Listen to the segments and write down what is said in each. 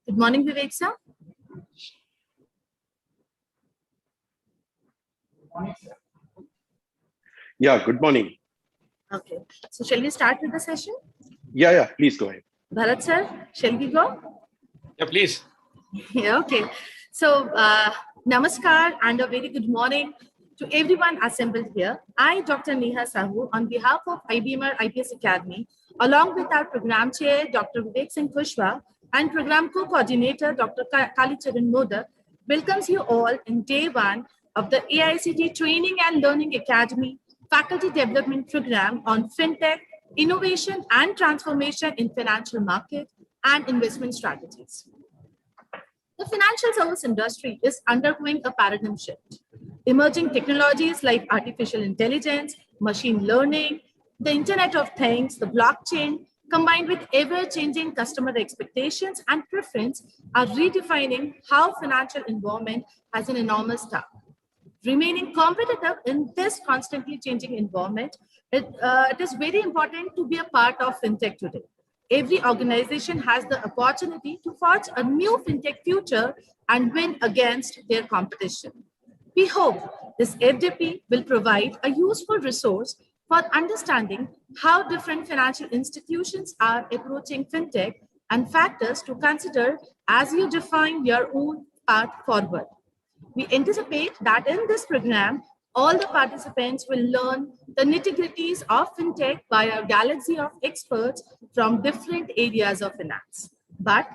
Good morning, Vivek sir. Yeah, good morning. Okay, so shall we start with the session? Yeah, please go ahead. Bharat sir, shall we go? Yeah, please. Yeah, okay. So, namaskar and a very good morning to everyone assembled here. I, Dr. Neha Sahu, on behalf of IBMR IPS Academy, along with our program chair, Dr. Vivek Singh Kushwa, and program co-coordinator, Dr. Kalicharan Modak, welcomes you all in day one of the AICT Training and Learning Academy Faculty Development Program on Fintech, Innovation and Transformation in Financial Market and Investment Strategies. The financial service industry is undergoing a paradigm shift. Emerging technologies like artificial intelligence, machine learning, the Internet of Things, the blockchain, combined with ever-changing customer expectations and preference, are redefining how financial environment has an enormous task. Remaining competitive in this constantly changing environment, it is very important to be a part of FinTech today. Every organization has the opportunity to forge a new FinTech future and win against their competition. We hope this FDP will provide a useful resource for understanding how different financial institutions are approaching FinTech and factors to consider as you define your own path forward. We anticipate that in this program, all the participants will learn the nitty-gritties of FinTech by a galaxy of experts from different areas of finance. But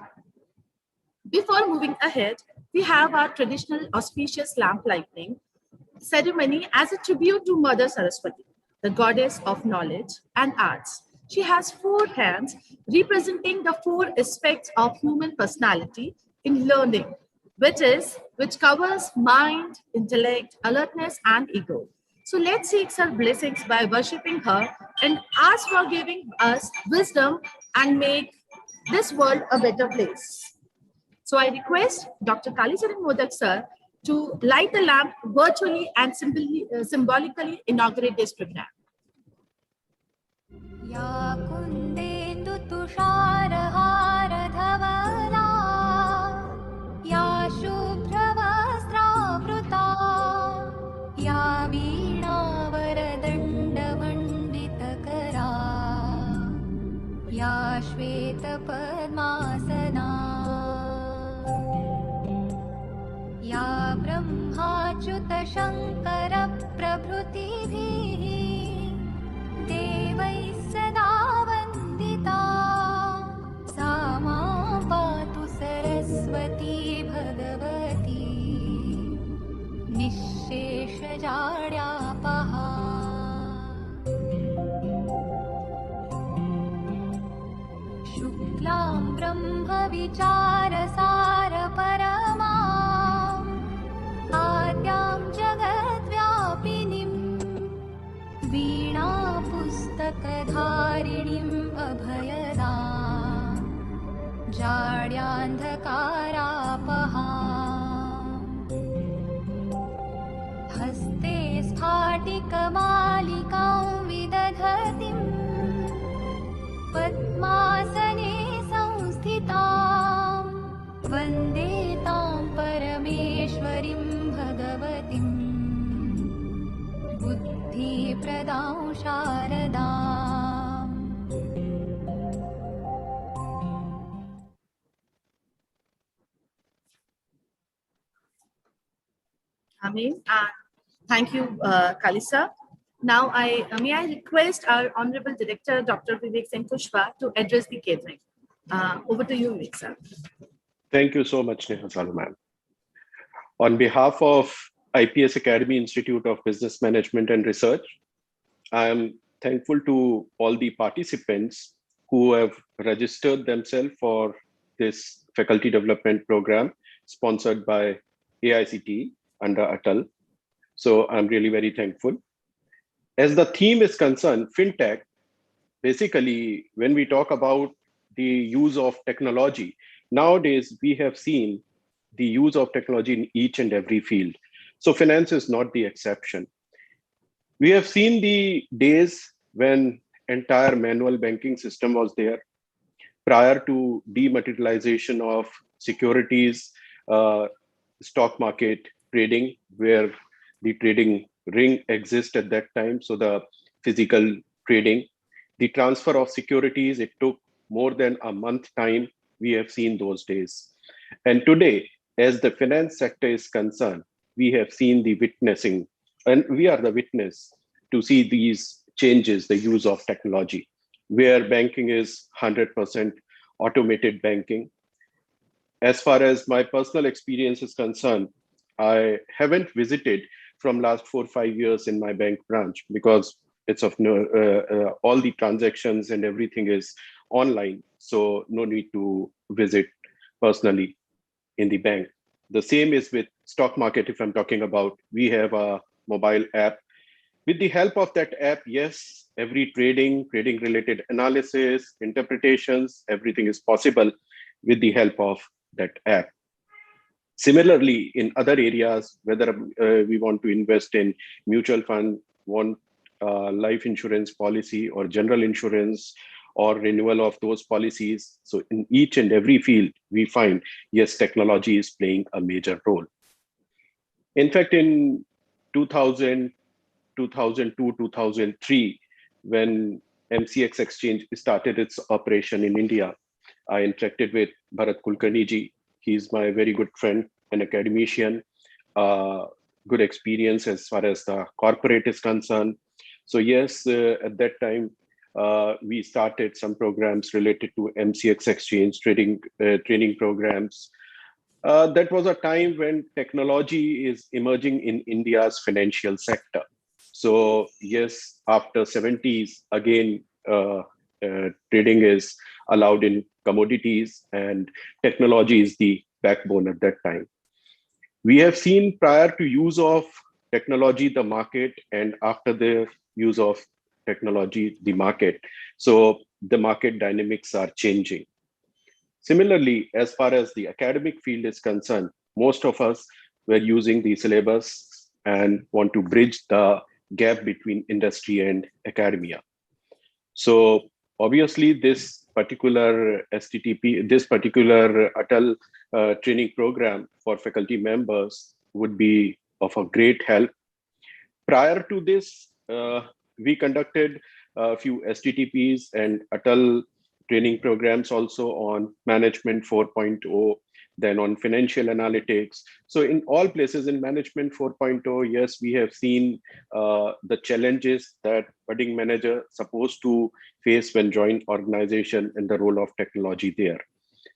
before moving ahead, we have our traditional auspicious lamp lighting ceremony as a tribute to Mother Saraswati, the goddess of knowledge and arts. She has 4 hands representing the 4 aspects of human personality in learning, which covers mind, intellect, alertness, and ego. So let's seek her blessings by worshipping her and ask for giving us wisdom and make this world a better place. So I request Dr. Kalicharan Modak sir to light the lamp virtually and symbolically inaugurate this program. या शुभ्रवस्त्रावृता या वीणावरदण्डमण्डितकरा या श्वेतपद्मासना या ब्रह्माच्युतशङ्करप्रभृतिभिः देवैः सदा वन्दिता सा मां पातु सरस्वती भगवती निःशेषजाड्यापहा शुक्लां ब्रह्मविचारसारपरमा आद्यां जगद्व्यापिनीं वीणापुस्तकधारिणीम् अभयदाम् जाड्यान्धकारापहा हस्ते स्फाटिकमालिकां विदधतीं पद्मासने संस्थितां वन्दे तां परमेश्वरीं भगवतीं बुद्धिप्रदां शारदाम् Amen. Thank you, Kalisa. Now, may I request our Honorable Director, Dr. Vivek Singh Kushwa, to address the gathering. Over to you, Vivek sir. Thank you so much, Neha Salu ma'am. On behalf of IPS Academy Institute of Business Management and Research, I am thankful to all the participants who have registered themselves for this faculty development program sponsored by AICT under ATAL. So I'm really very thankful. As the theme is concerned, FinTech, basically, when we talk about the use of technology, nowadays we have seen the use of technology in each and every field. So finance is not the exception. We have seen the days when entire manual banking system was there. prior to dematerialization of securities, stock market trading, where the trading ring exists at that time. So the physical trading, the transfer of securities, it took more than a month time. We have seen those days. And today, as the finance sector is concerned, we have seen the witnessing, and we are the witness to see these changes, the use of technology, where banking is 100% automated banking. As far as my personal experience is concerned, I haven't visited from last 4 or 5 years in my bank branch because it's of no, all the transactions and everything is online. So no need to visit personally in the bank. The same is with stock market. If I'm talking about, we have a mobile app. With the help of that app, yes, every trading related analysis, interpretations, everything is possible with the help of that app. Similarly, in other areas, whether we want to invest in mutual fund, want life insurance policy or general insurance or renewal of those policies. So in each and every field, we find, yes, technology is playing a major role. In fact, in 2000, 2002, 2003, when MCX exchange started its operation in India, I interacted with Bharat Kulkarni ji. He's my very good friend, an academician, good experience as far as the corporate is concerned. So yes, at that time, we started some programs related to MCX exchange training programs. That was a time when technology is emerging in India's financial sector. So yes, after 70s, again, trading is allowed in commodities and technology is the backbone at that time. We have seen prior to use of technology, the market, and after the use of technology, the market. So the market dynamics are changing. Similarly, as far as the academic field is concerned, most of us were using the syllabus and want to bridge the gap between industry and academia. So obviously, this particular STTP, this particular ATAL training program for faculty members would be of a great help. Prior to this, we conducted a few STTPs and ATAL training programs also on Management 4.0, then on financial analytics. So in all places in Management 4.0, yes, we have seen the challenges that budding manager supposed to face when join organization and the role of technology there.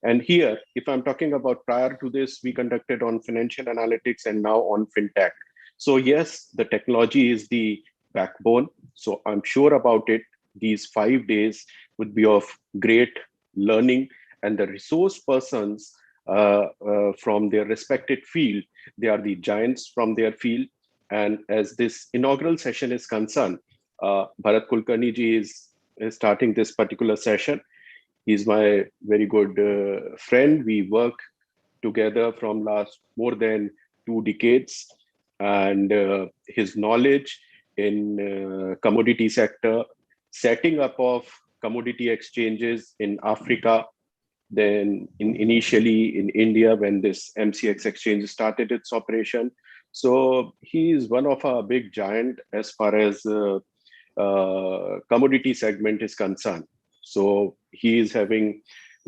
And here, if I'm talking about prior to this, we conducted on financial analytics and now on fintech. So yes, the technology is the backbone. So I'm sure about it. These 5 days would be of great learning, and the resource persons from their respected field, they are the giants from their field. And as this inaugural session is concerned, Bharat Kulkarni ji is starting this particular session. He's my very good friend. We work together from last more than 2 decades, and his knowledge in commodity sector, setting up of commodity exchanges in Africa, then initially in India when this MCX exchange started its operation. So he is one of a big giant as far as commodity segment is concerned. So he is having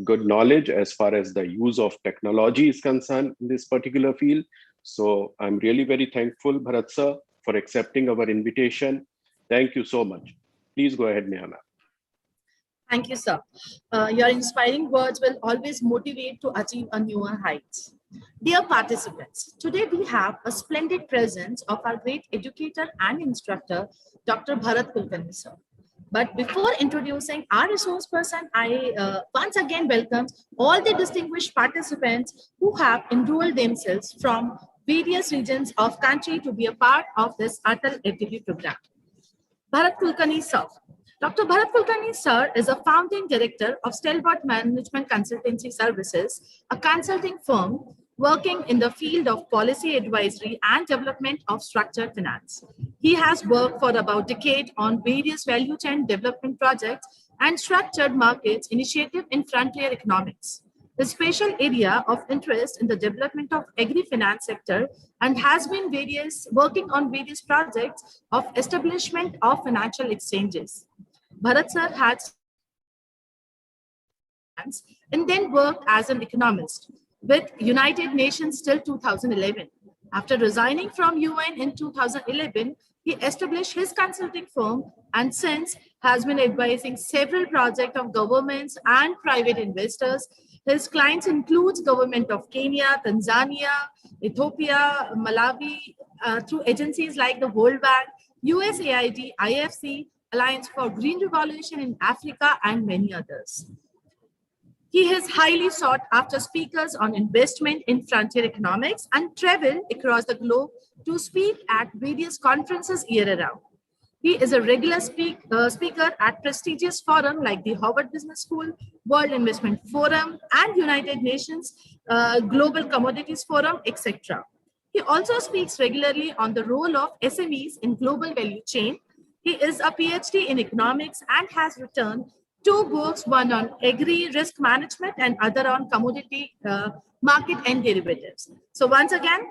good knowledge as far as the use of technology is concerned in this particular field. So I'm really very thankful, Bharat sir, for accepting our invitation. Thank you so much. Please go ahead, Neha ma'am. Thank you, sir. Your inspiring words will always motivate to achieve a newer heights. Dear participants, today we have a splendid presence of our great educator and instructor, Dr. Bharat Kulkarni, sir. But before introducing our resource person, I once again welcome all the distinguished participants who have enrolled themselves from various regions of country to be a part of this ATAL FDP program. Bharat Kulkarni, sir. Dr. Bharat Kulkarni, sir, is a founding director of Stalwart Management Consultancy Services, a consulting firm working in the field of policy advisory and development of structured finance. He has worked for about a decade on various value chain development projects and Structured Markets Initiative in Frontier Economics. The special area of interest in the development of agri-finance sector and has been working on various projects of establishment of financial exchanges. Bharat sir had and then worked as an economist with United Nations till 2011. After resigning from UN in 2011, he established his consulting firm and since has been advising several projects of governments and private investors. His clients includes government of Kenya, Tanzania, Ethiopia, Malawi, through agencies like the World Bank, USAID, IFC, Alliance for Green Revolution in Africa, and many others. He is highly sought after speakers on investment in frontier economics and travel across the globe to speak at various conferences year-round. He is a regular speaker at prestigious forums like the Harvard Business School, World Investment Forum, and United Nations Global Commodities Forum, etc. He also speaks regularly on the role of SMEs in global value chain. He is a PhD in economics and has written 2 books, one on agri risk management and other on commodity market and derivatives. So once again,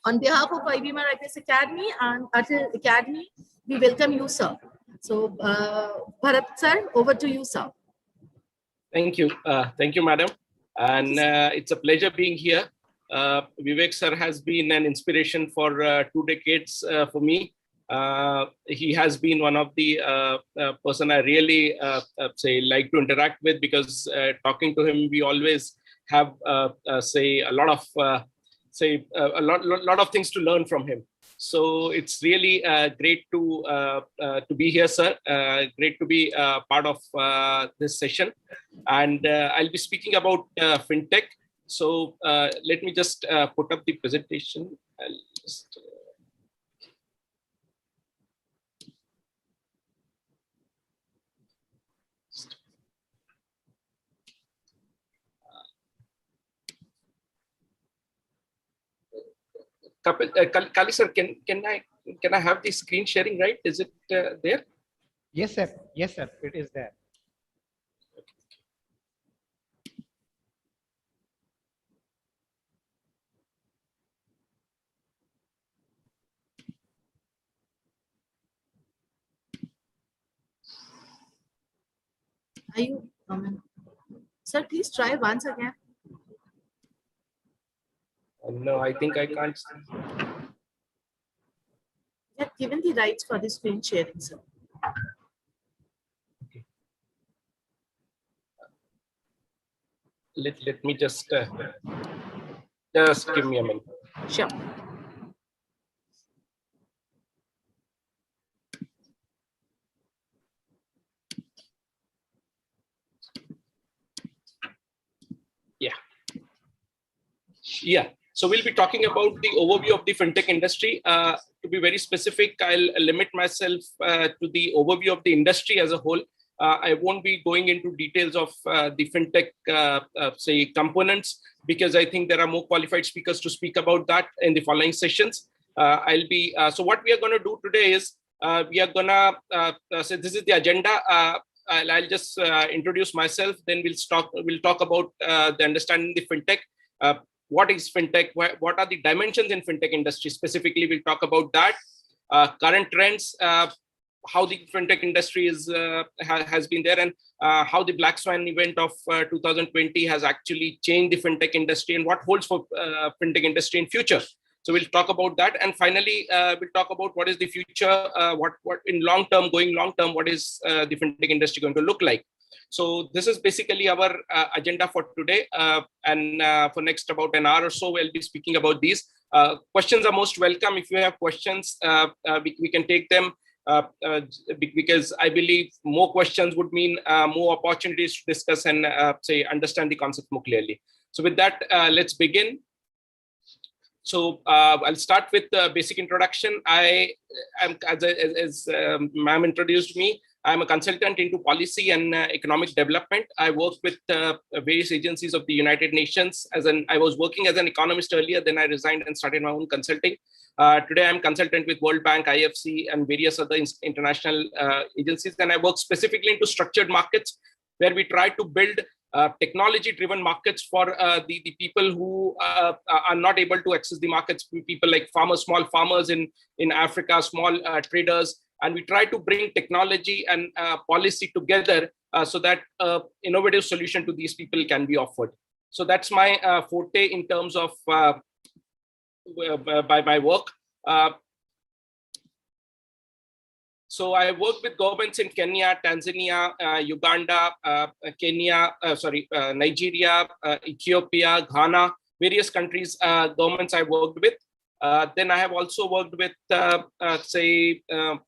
on behalf of IBMR IPS Academy and ATAL Academy, we welcome you, sir. So Bharat sir, over to you, sir. Thank you, madam. And it's a pleasure being here. Vivek sir has been an inspiration for 2 decades for me. He has been one of the person I really like to interact with because talking to him, we always have a lot of things to learn from him. So it's really great to be here, sir. Great to be part of this session, and I'll be speaking about fintech. So let me just put up the presentation. I'll just, Kali sir, can I have the screen sharing, right? Is it there? Yes, sir. Yes, sir. It is there. Are you, sir, please try once again. No, I think I can't. You have given the rights for the screen sharing, sir. Okay. Let me just give me a minute. Sure. Yeah. So we'll be talking about the overview of the fintech industry. To be very specific, I'll limit myself to the overview of the industry as a whole. I won't be going into details of the fintech, components, because I think there are more qualified speakers to speak about that in the following sessions. So what we are going to do today is we are going to so this is the agenda. I'll just introduce myself. Then we'll talk about the understanding the fintech. What is fintech? What are the dimensions in fintech industry? Specifically, we'll talk about that. Current trends, how the fintech industry has been there, and how the Black Swan event of 2020 has actually changed the fintech industry, and what holds for fintech industry in future. So we'll talk about that, and finally, we'll talk about what is the future, what in long term, what is the fintech industry going to look like. So this is basically our agenda for today, and for next about an hour or so, we'll be speaking about these. Questions are most welcome. If you have questions, we can take them, because I believe more questions would mean more opportunities to discuss and understand the concept more clearly. So with that, let's begin. So I'll start with the basic introduction. I am, as ma'am introduced me, I'm a consultant into policy and economic development. I work with various agencies of the United Nations. I was working as an economist earlier, then I resigned and started my own consulting. Today, I'm consultant with World Bank, IFC, and various other international agencies. And I work specifically into structured markets, where we try to build technology-driven markets for the people who are not able to access the markets. People like farmers, small farmers in Africa, small traders. And we try to bring technology and policy together so that innovative solution to these people can be offered. So that's my forte in terms of by my work. So I work with governments in Kenya, Tanzania, Uganda, Nigeria, Ethiopia, Ghana, various countries, governments I worked with. Then I have also worked with,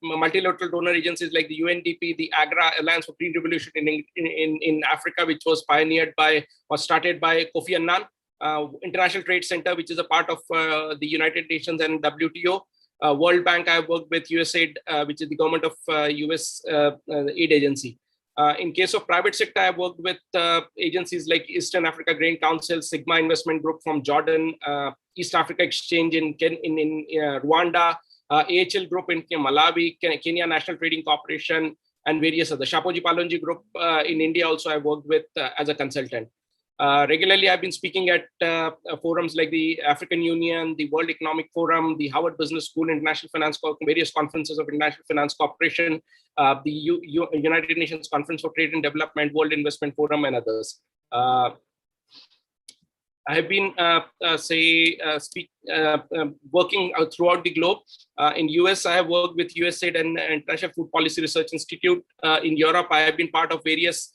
multilateral donor agencies like the UNDP, the AGRA, Alliance for Green Revolution in Africa, which was started by Kofi Annan, International Trade Center, which is a part of the United Nations and WTO. World Bank, I worked with USAID, which is the government of US aid agency. In case of private sector, I worked with agencies like Eastern Africa Grain Council, Sigma Investment Group from Jordan, East Africa Exchange in Rwanda, AHL Group in Malawi, Kenya National Trading Corporation, and various other. Shapoji Palonji Group in India also I worked with as a consultant. Regularly, I've been speaking at forums like the African Union, the World Economic Forum, the Harvard Business School, International Finance Corporation, various conferences of International Finance Corporation, the United Nations Conference for Trade and Development, World Investment Forum, and others. I have been, working throughout the globe. In US, I have worked with USAID and International Food Policy Research Institute. In Europe, I have been part of various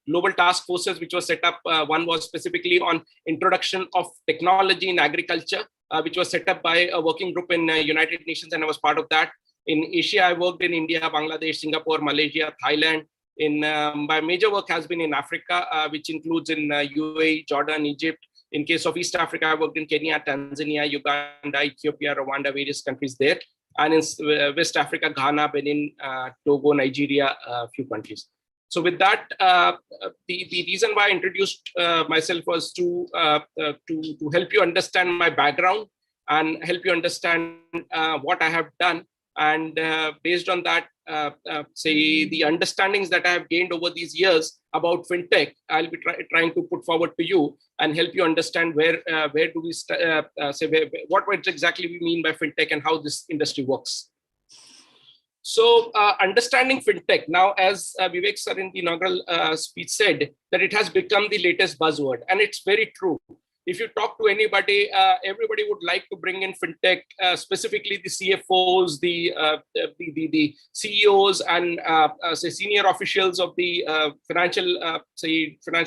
global task forces which was set up. One was specifically on introduction of technology in agriculture, which was set up by a working group in United Nations, and I was part of that. In Asia, I worked in India, Bangladesh, Singapore, Malaysia, Thailand. My major work has been in Africa, which includes in UAE, Jordan, Egypt. In case of East Africa, I worked in Kenya, Tanzania, Uganda, Ethiopia, Rwanda, various countries there. And in West Africa, Ghana, Benin, Togo, Nigeria, a few countries. So with that, the reason why I introduced myself was to help you understand my background and help you understand what I have done. And based on that, the understandings that I have gained over these years about fintech, I'll be trying to put forward to you and help you understand where do we what exactly we mean by fintech and how this industry works. So understanding fintech now, as Vivek sir in the inaugural speech said, that it has become the latest buzzword, and it's very true. If you talk to anybody, everybody would like to bring in fintech, specifically the CFOs, the CEOs, and senior officials of the financial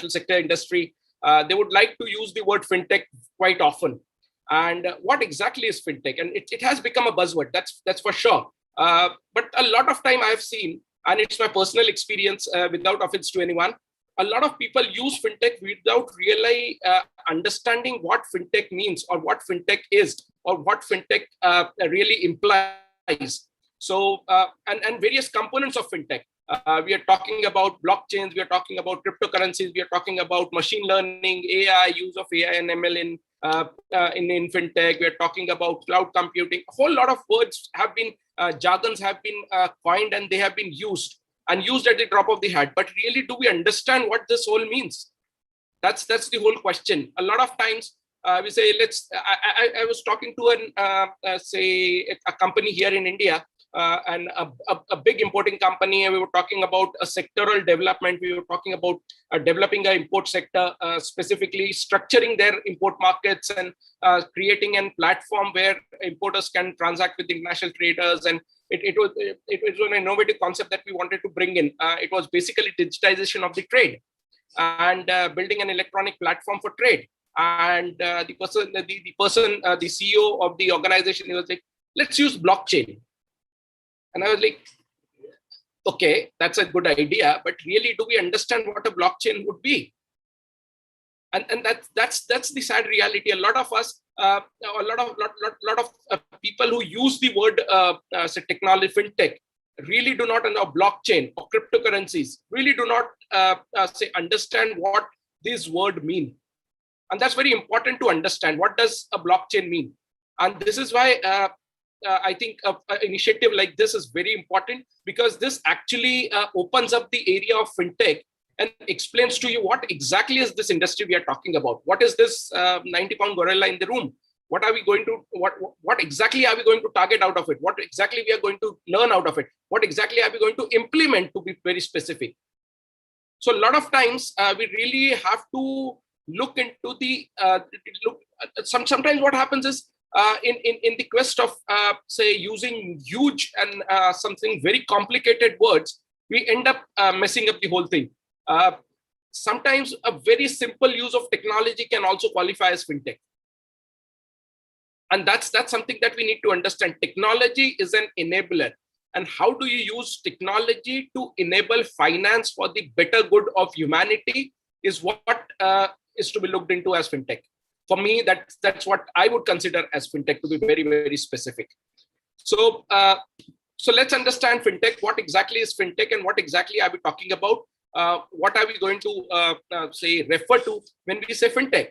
sector industry. They would like to use the word fintech quite often. And what exactly is fintech? And it has become a buzzword. That's for sure. But a lot of time I've seen, and it's my personal experience, without offense to anyone, a lot of people use fintech without really understanding what fintech means or what fintech is or what fintech really implies. So, and various components of fintech. We are talking about blockchains, we are talking about cryptocurrencies, we are talking about machine learning, AI, use of AI and ML in fintech. We are talking about cloud computing. A whole lot of words have been, jargons have been coined, and they have been used at the drop of the hat. But really, do we understand what this all means? That's the whole question. A lot of times we say, I was talking to a company here in India, and a big importing company, and we were talking about a sectoral development. We were talking about developing an import sector, specifically structuring their import markets and creating a platform where importers can transact with international traders. And it was an innovative concept that we wanted to bring in. It was basically digitization of the trade and building an electronic platform for trade. And the CEO of the organization, he was like, let's use blockchain. And I was like, okay, that's a good idea, but really, do we understand what a blockchain would be? And that's the sad reality. A lot of us, a lot of people who use the word technology, fintech, really do not know blockchain or cryptocurrencies, really do not understand what these words mean. And that's very important to understand. What does a blockchain mean? And this is why I think an initiative like this is very important, because this actually opens up the area of fintech and explains to you what exactly is this industry we are talking about. What is this 90-pound gorilla in the room? What are we going to, what exactly are we going to target out of it? What exactly we are going to learn out of it? What exactly are we going to implement, to be very specific? So a lot of times we really have to look into the, sometimes what happens is in the quest of say using huge and something very complicated words, we end up messing up the whole thing. Sometimes a very simple use of technology can also qualify as fintech. And that's something that we need to understand. Technology is an enabler. And how do you use technology to enable finance for the better good of humanity is what is to be looked into as fintech. For me, that's what I would consider as fintech, to be very, very specific. So, so let's understand fintech. What exactly is fintech and what exactly are we talking about? What are we going to say refer to when we say fintech?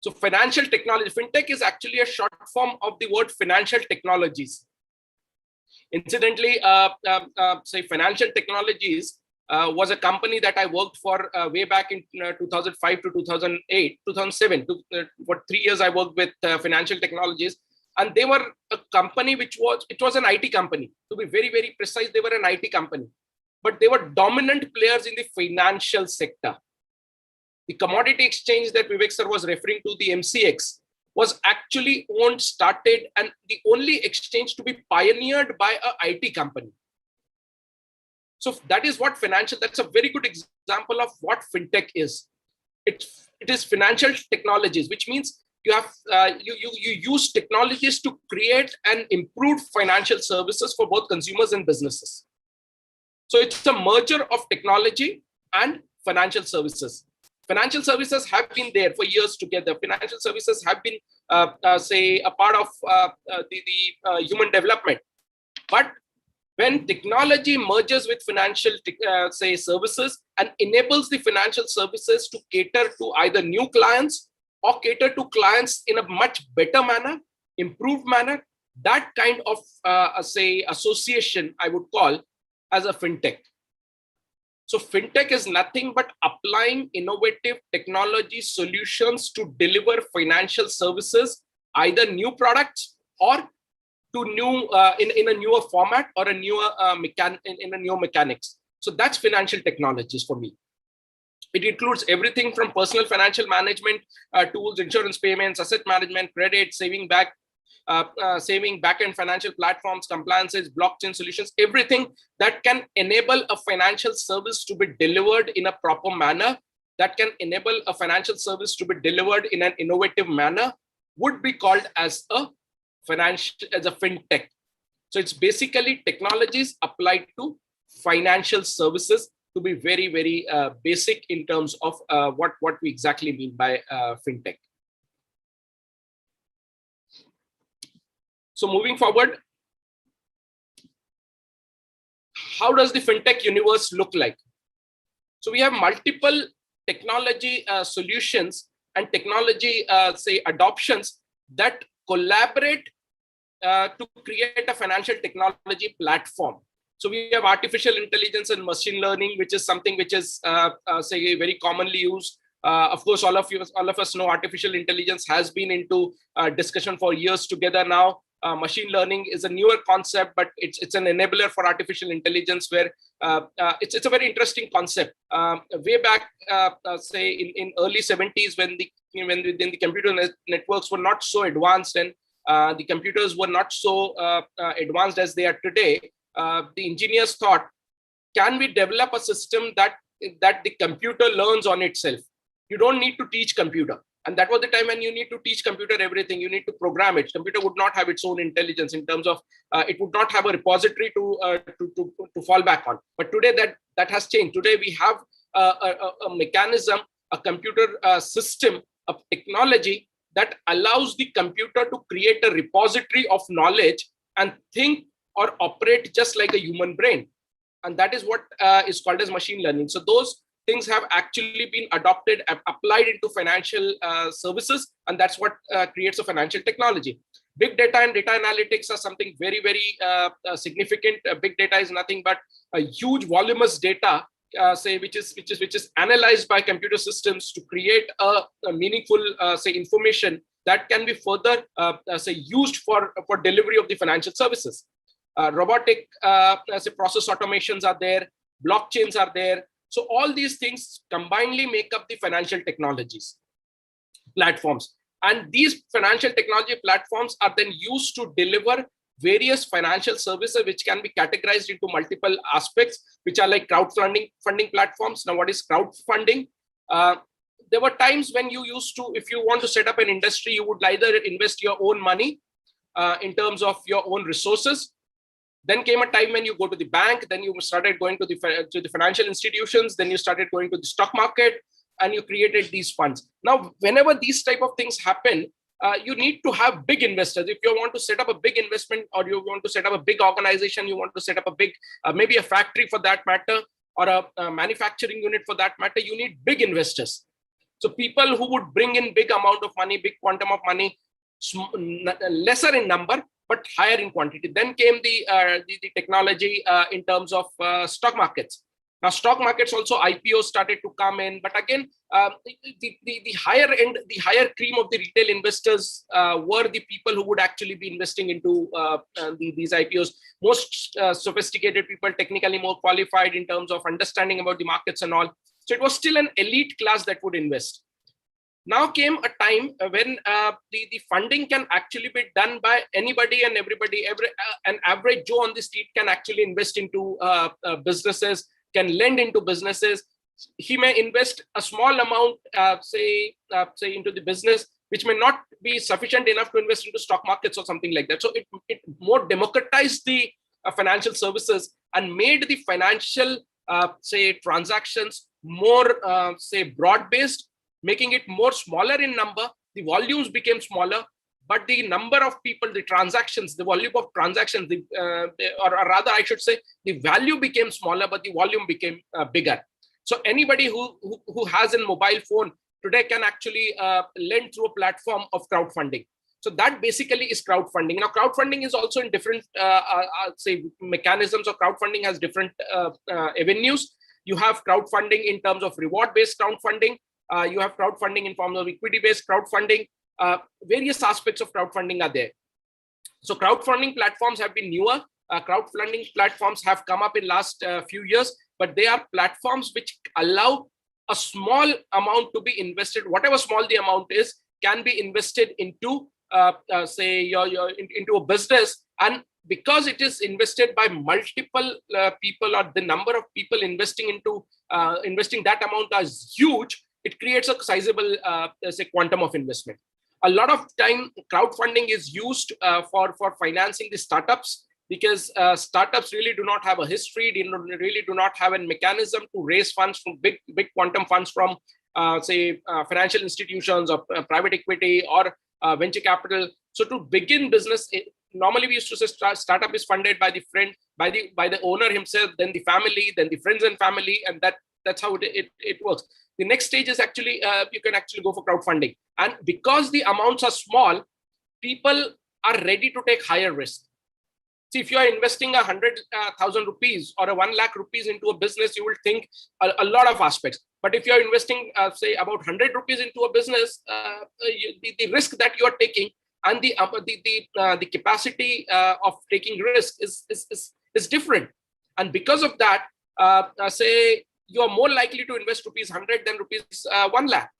So financial technology, fintech is actually a short form of the word financial technologies. Incidentally, say financial technologies was a company that I worked for way back in 2005 to 2008, 2007. For 3 years, I worked with financial technologies, and they were a company which was an IT company. To be very, very precise, they were an IT company, but they were dominant players in the financial sector. The commodity exchange that Vivek sir was referring to, the MCX, was actually owned, started, and the only exchange to be pioneered by an IT company. So that is what that's a very good example of what fintech is. It is financial technologies, which means you have you use technologies to create and improve financial services for both consumers and businesses. So it's a merger of technology and financial services. Financial services have been there for years together. Financial services have been, say, a part of the human development. But when technology merges with financial, say, services and enables the financial services to cater to either new clients or cater to clients in a much better manner, improved manner, that kind of, say, association I would call as a fintech. So fintech is nothing but applying innovative technology solutions to deliver financial services, either new products or to new in a newer format or a newer in a newer mechanics. So that's financial technologies for me. It includes everything from personal financial management tools, insurance payments, asset management, credit, saving back-end financial platforms, compliances, blockchain solutions, everything that can enable a financial service to be delivered in a proper manner, that can enable a financial service to be delivered in an innovative manner, would be called as a fintech. So it's basically technologies applied to financial services, to be very, very basic in terms of what we exactly mean by fintech. So moving forward, how does the fintech universe look like? So we have multiple technology solutions and technology, say, adoptions that collaborate to create a financial technology platform. So we have artificial intelligence and machine learning, which is something which is, say, very commonly used. Of course, all of us know artificial intelligence has been into discussion for years together now. Machine learning is a newer concept, but it's an enabler for artificial intelligence, where it's a very interesting concept. Way back, say in early 70s, when the computer networks were not so advanced and the computers were not so advanced as they are today, the engineers thought, can we develop a system that the computer learns on itself? You don't need to teach computer. And that was the time when you need to teach computer everything. You need to program it. Computer would not have its own intelligence in terms of it would not have a repository to fall back on. But today that has changed. Today we have a mechanism, a computer system, a technology that allows the computer to create a repository of knowledge and think or operate just like a human brain. And that is what is called as machine learning. So those things have actually been adopted, applied into financial services, and that's what creates a financial technology. Big data and data analytics are something very, very significant. Big data is nothing but a huge voluminous data, which is analyzed by computer systems to create a meaningful information that can be further used for delivery of the financial services. Robotic process automations are there, blockchains are there. So all these things combinedly make up the financial technologies platforms. And these financial technology platforms are then used to deliver various financial services, which can be categorized into multiple aspects, which are like crowdfunding platforms. Now, what is crowdfunding? There were times when you used to, if you want to set up an industry, you would either invest your own money in terms of your own resources. Then came a time when you go to the bank, then you started going to the financial institutions, then you started going to the stock market, and you created these funds. Now, whenever these type of things happen, you need to have big investors. If you want to set up a big investment, or you want to set up a big organization, you want to set up a big, maybe a factory for that matter, or a manufacturing unit for that matter, you need big investors. So people who would bring in big amount of money, big quantum of money, lesser in number, but higher in quantity. Then came the technology in terms of stock markets. Now, stock markets also, IPOs started to come in, but again, the higher end, the higher cream of the retail investors were the people who would actually be investing into these IPOs. Most sophisticated people, technically more qualified in terms of understanding about the markets and all. So it was still an elite class that would invest. Now came a time when the funding can actually be done by anybody and everybody. An average Joe on the street can actually invest into businesses, can lend into businesses. He may invest a small amount, say into the business, which may not be sufficient enough to invest into stock markets or something like that. So it more democratized the financial services and made the financial transactions more broad-based, making it more smaller in number. The volumes became smaller, but the number of people, the transactions, the volume of transactions, or rather I should say, the value became smaller, but the volume became bigger. So anybody who has a mobile phone today can actually lend through a platform of crowdfunding. So that basically is crowdfunding. Now, crowdfunding is also in different mechanisms, or crowdfunding has different avenues. You have crowdfunding in terms of reward-based crowdfunding. You have crowdfunding in forms of equity-based crowdfunding. Various aspects of crowdfunding are there. So crowdfunding platforms have been newer. Crowdfunding platforms have come up in last few years, but they are platforms which allow a small amount to be invested. Whatever small the amount is can be invested into, into a business. And because it is invested by multiple people, or the number of people investing into investing that amount is huge, it creates a sizable quantum of investment. A lot of time, crowdfunding is used for financing the startups, because startups really do not have a history, they really do not have a mechanism to raise funds from big quantum funds from financial institutions or private equity or venture capital. So to begin business, normally we used to say startup is funded by the friend, by the owner himself, then the family, then the friends and family, and that's how it works. The next stage is actually you can actually go for crowdfunding, and because the amounts are small, people are ready to take higher risk. See, if you are investing 100,000 rupees or 1 lakh rupees into a business, you will think a lot of aspects. But if you are investing, say, about 100 rupees into a business, the risk that you are taking and the capacity of taking risk is different. And because of that, you are more likely to invest rupees 100 than rupees 1 lakh.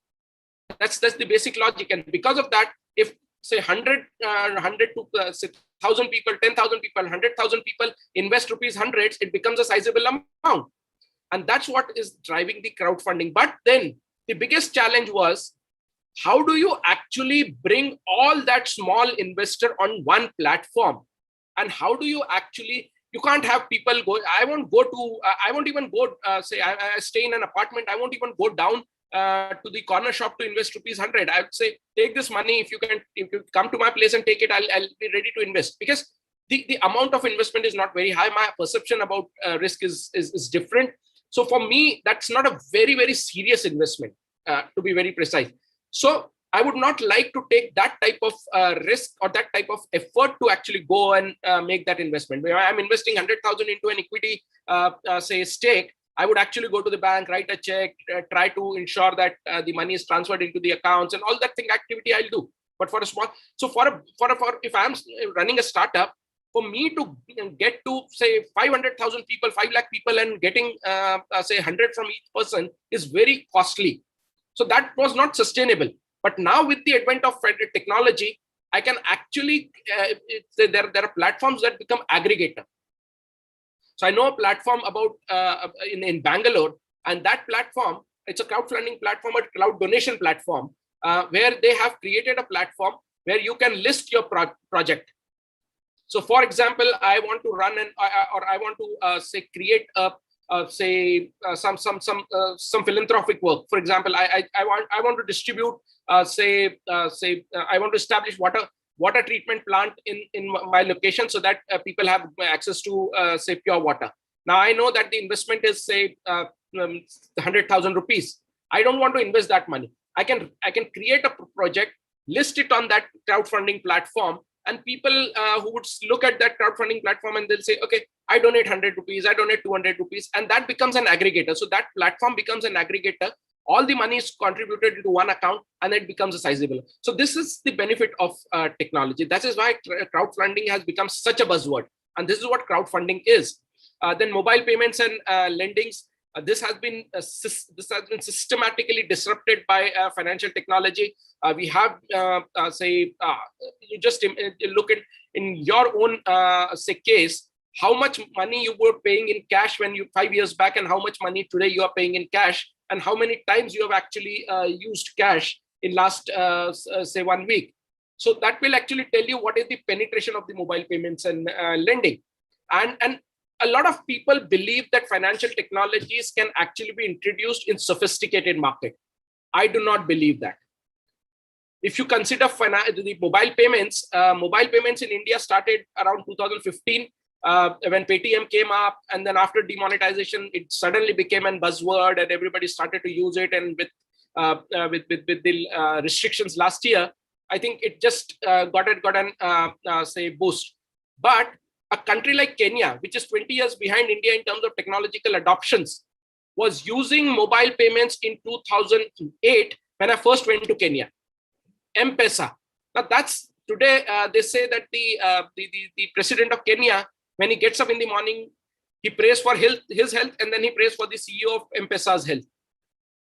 That's the basic logic. And because of that, if say 100 to 1,000 people, 10,000 people, 100,000 people invest rupees hundreds, it becomes a sizable amount. And that's what is driving the crowdfunding. But then the biggest challenge was, how do you actually bring all that small investor on one platform? And how do you actually, you can't have people go, I won't even go, I stay in an apartment, I won't even go down to the corner shop to invest rupees 100. I would say, take this money. If you come to my place and take it, I'll be ready to invest. Because the amount of investment is not very high. My perception about risk is different. So for me, that's not a very, very serious investment, to be very precise. So I would not like to take that type of risk or that type of effort to actually go and make that investment. Where I'm investing 100,000 into an equity, say stake, I would actually go to the bank, write a check, try to ensure that the money is transferred into the accounts and all that thing activity I'll do. But for a small, so for if I'm running a startup, for me to get to say 500,000 people, 5 lakh people and getting say 100 from each person is very costly. So that was not sustainable. But now with the advent of technology, I can actually, there are platforms that become aggregator. So I know a platform about in Bangalore, and that platform, it's a crowdfunding platform, a cloud donation platform, where they have created a platform where you can list your project. So for example, I want to run or I want to say create some philanthropic work. For example, I want to distribute I want to establish water treatment plant in my location so that people have access to say pure water. Now I know that the investment is say 100,000 rupees. I don't want to invest that money. I can create a project, list it on that crowdfunding platform, and people who would look at that crowdfunding platform and they'll say, okay, I donate 100 rupees, I donate 200 rupees, and that becomes an aggregator. So that platform becomes an aggregator. All the money is contributed into one account and it becomes a sizable. So this is the benefit of technology. That is why crowdfunding has become such a buzzword. And this is what crowdfunding is. Then mobile payments and lendings. This has been systematically disrupted by financial technology. We have you just look at in your own say case, how much money you were paying in cash when you 5 years back, and how much money today you are paying in cash, and how many times you have actually used cash in last say 1 week. So that will actually tell you what is the penetration of the mobile payments and lending. And a lot of people believe that financial technologies can actually be introduced in sophisticated market. I do not believe that. If you consider the mobile payments in India started around 2015 when Paytm came up, and then after demonetization, it suddenly became a buzzword and everybody started to use it. And with the restrictions last year, I think it just got an say boost. But a country like Kenya, which is 20 years behind India in terms of technological adoptions, was using mobile payments in 2008 when I first went to Kenya. M-Pesa. Now that's today. They say that the president of Kenya, when he gets up in the morning, he prays for his health, and then he prays for the CEO of M-Pesa's health.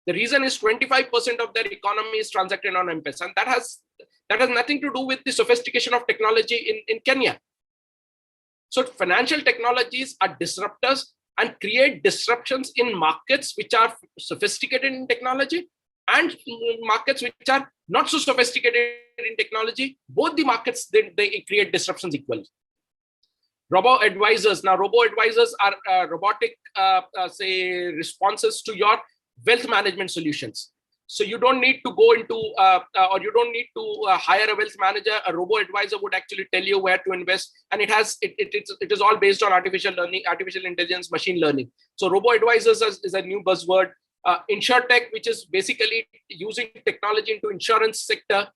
The reason is 25% of their economy is transacted on M-Pesa, and that has nothing to do with the sophistication of technology in Kenya. So financial technologies are disruptors and create disruptions in markets which are sophisticated in technology and markets which are not so sophisticated in technology. Both the markets, they create disruptions equally. Robo-advisors. Now, robo-advisors are robotic, say, responses to your wealth management solutions. So you don't need to go into, or you don't need to hire a wealth manager. A robo-advisor would actually tell you where to invest, and it is all based on artificial learning, artificial intelligence, machine learning. So robo-advisors is a new buzzword. InsurTech, which is basically using technology into insurance sector,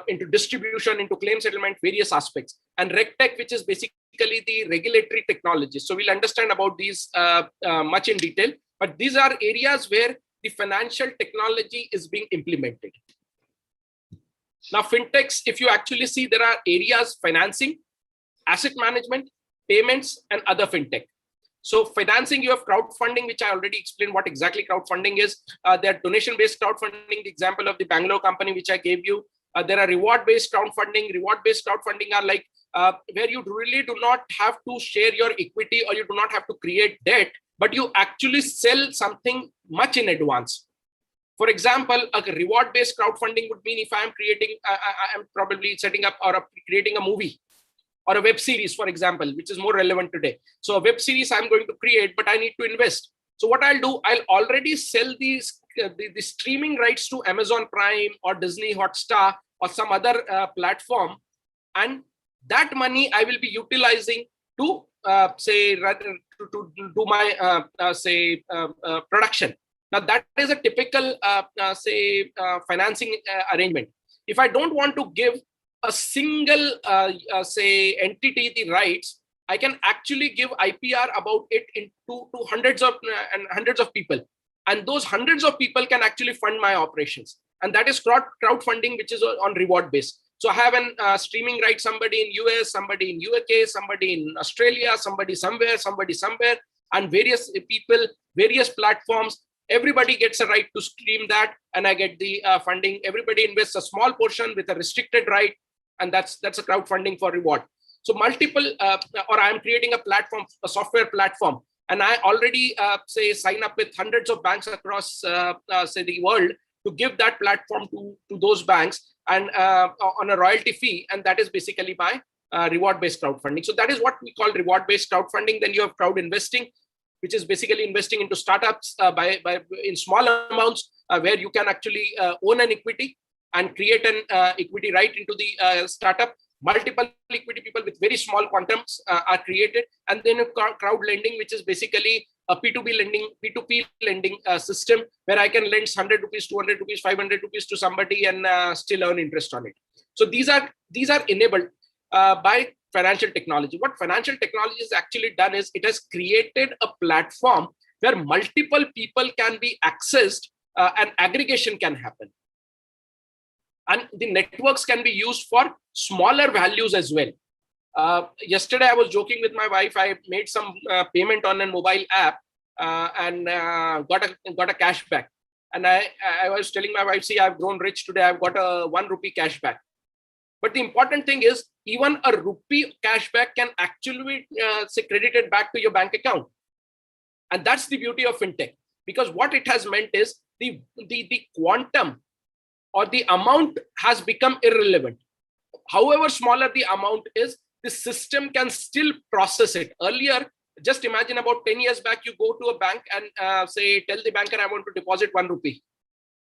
into distribution, into claim settlement, various aspects. And RegTech, which is basically the regulatory technology. So we'll understand about these much in detail, but these are areas where the financial technology is being implemented. Now, fintechs, if you actually see, there are areas: financing, asset management, payments, and other fintech. So financing, you have crowdfunding, which I already explained what exactly crowdfunding is. There are donation-based crowdfunding, the example of the Bangalore company, which I gave you. There are reward-based crowdfunding. Reward-based crowdfunding are like where you really do not have to share your equity, or you do not have to create debt, but you actually sell something much in advance. For example, a reward-based crowdfunding would mean if I'm creating, I'm probably setting up or creating a movie or a web series, for example, which is more relevant today. So a web series I'm going to create, but I need to invest. So what I'll do, I'll already sell these the streaming rights to Amazon Prime or Disney Hotstar or some other platform, and that money I will be utilizing to to do my production. Now that is a typical financing arrangement. If I don't want to give a single entity the rights, I can actually give IPR about it to hundreds of people, and those hundreds of people can actually fund my operations. And that is crowdfunding, which is on reward base. So I have an streaming right, somebody in US, somebody in UK, somebody in Australia, somebody somewhere, and various people, various platforms. Everybody gets a right to stream that, and I get the funding. Everybody invests a small portion with a restricted right, and that's a crowdfunding for reward. So multiple, or I'm creating a platform, a software platform, and I already sign up with hundreds of banks across the world to give that platform to those banks, and on a royalty fee, and that is basically my reward-based crowdfunding. So that is what we call reward-based crowdfunding. Then you have crowd investing, which is basically investing into startups in small amounts, where you can actually own an equity and create an equity right into the startup. Multiple equity people with very small quantums are created, and then crowd lending, which is basically a P2P lending system, where I can lend 100 rupees, 200 rupees, 500 rupees to somebody and still earn interest on it. So these are enabled by financial technology. What financial technology has actually done is it has created a platform where multiple people can be accessed and aggregation can happen. And the networks can be used for smaller values as well. Yesterday, I was joking with my wife. I made some payment on a mobile app and got a cashback. And I was telling my wife, see, I've grown rich today. I've got a 1 rupee cashback. But the important thing is, even a rupee cashback can actually credited back to your bank account. And that's the beauty of fintech, because what it has meant is the quantum or the amount has become irrelevant. However smaller the amount is, the system can still process it. Earlier, just imagine about 10 years back, you go to a bank and tell the banker, I want to deposit 1 rupee.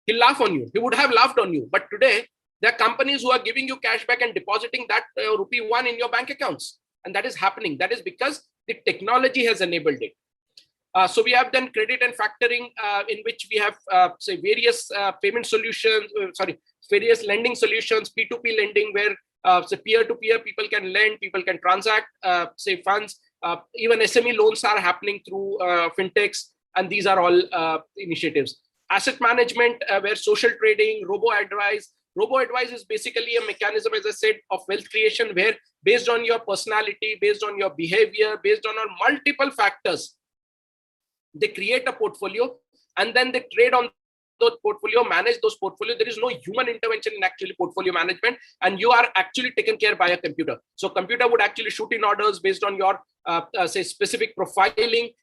He'll laugh on you. He would have laughed on you. But today, there are companies who are giving you cashback and depositing that rupee 1 in your bank accounts. And that is happening. That is because the technology has enabled it. So we have then credit and factoring, in which we have various payment solutions, various lending solutions, P2P lending, where peer-to-peer people can lend, people can transact, funds. Even SME loans are happening through fintechs, and these are all initiatives. Asset management, where social trading, robo-advice. Robo-advice is basically a mechanism, as I said, of wealth creation, where based on your personality, based on your behavior, based on multiple factors, they create a portfolio, and then they trade on those portfolio, manage those portfolio. There is no human intervention in actually portfolio management, and you are actually taken care by a computer. So computer would actually shoot in orders based on your specific profiling,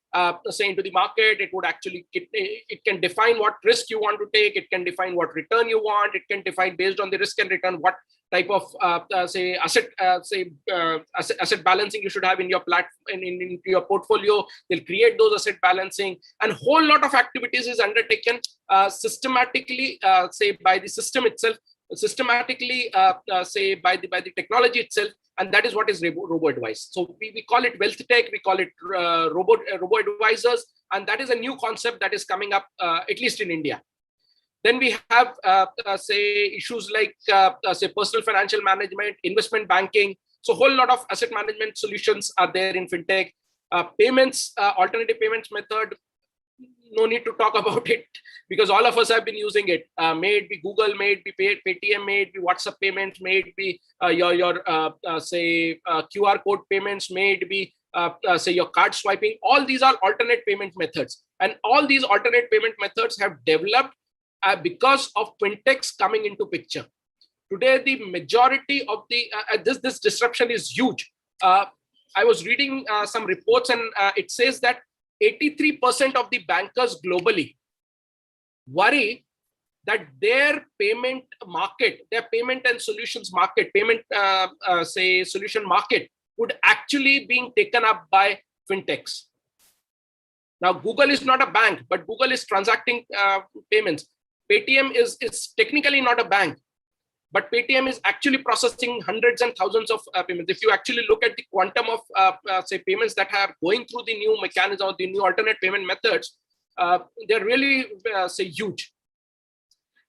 into the market. It would actually, it can define what risk you want to take. It can define what return you want. It can define based on the risk and return what type of asset balancing you should have in your in your portfolio. They'll create those asset balancing, and whole lot of activities is undertaken systematically, by the system itself, systematically, by the technology itself, and that is what is robo-advice. So we call it wealth tech, we call it robo-advisors, and that is a new concept that is coming up, at least in India. Then we have, issues like, personal financial management, investment banking. So a whole lot of asset management solutions are there in fintech. Payments, alternative payments method, no need to talk about it, because all of us have been using it. May it be Google, may it be Paytm, may it be WhatsApp payments, may it be your QR code payments, may it be your card swiping. All these are alternate payment methods, and all these alternate payment methods have developed because of fintechs coming into picture. Today, the majority of the this disruption is huge. I was reading some reports, and it says that 83% of the bankers globally worry that their payment market, their payment and solutions market, solution market would actually being taken up by fintechs. Now, Google is not a bank, but Google is transacting payments. Paytm is technically not a bank, but Paytm is actually processing hundreds and thousands of payments. If you actually look at the quantum of say payments that are going through the new mechanism or the new alternate payment methods, they're really say huge.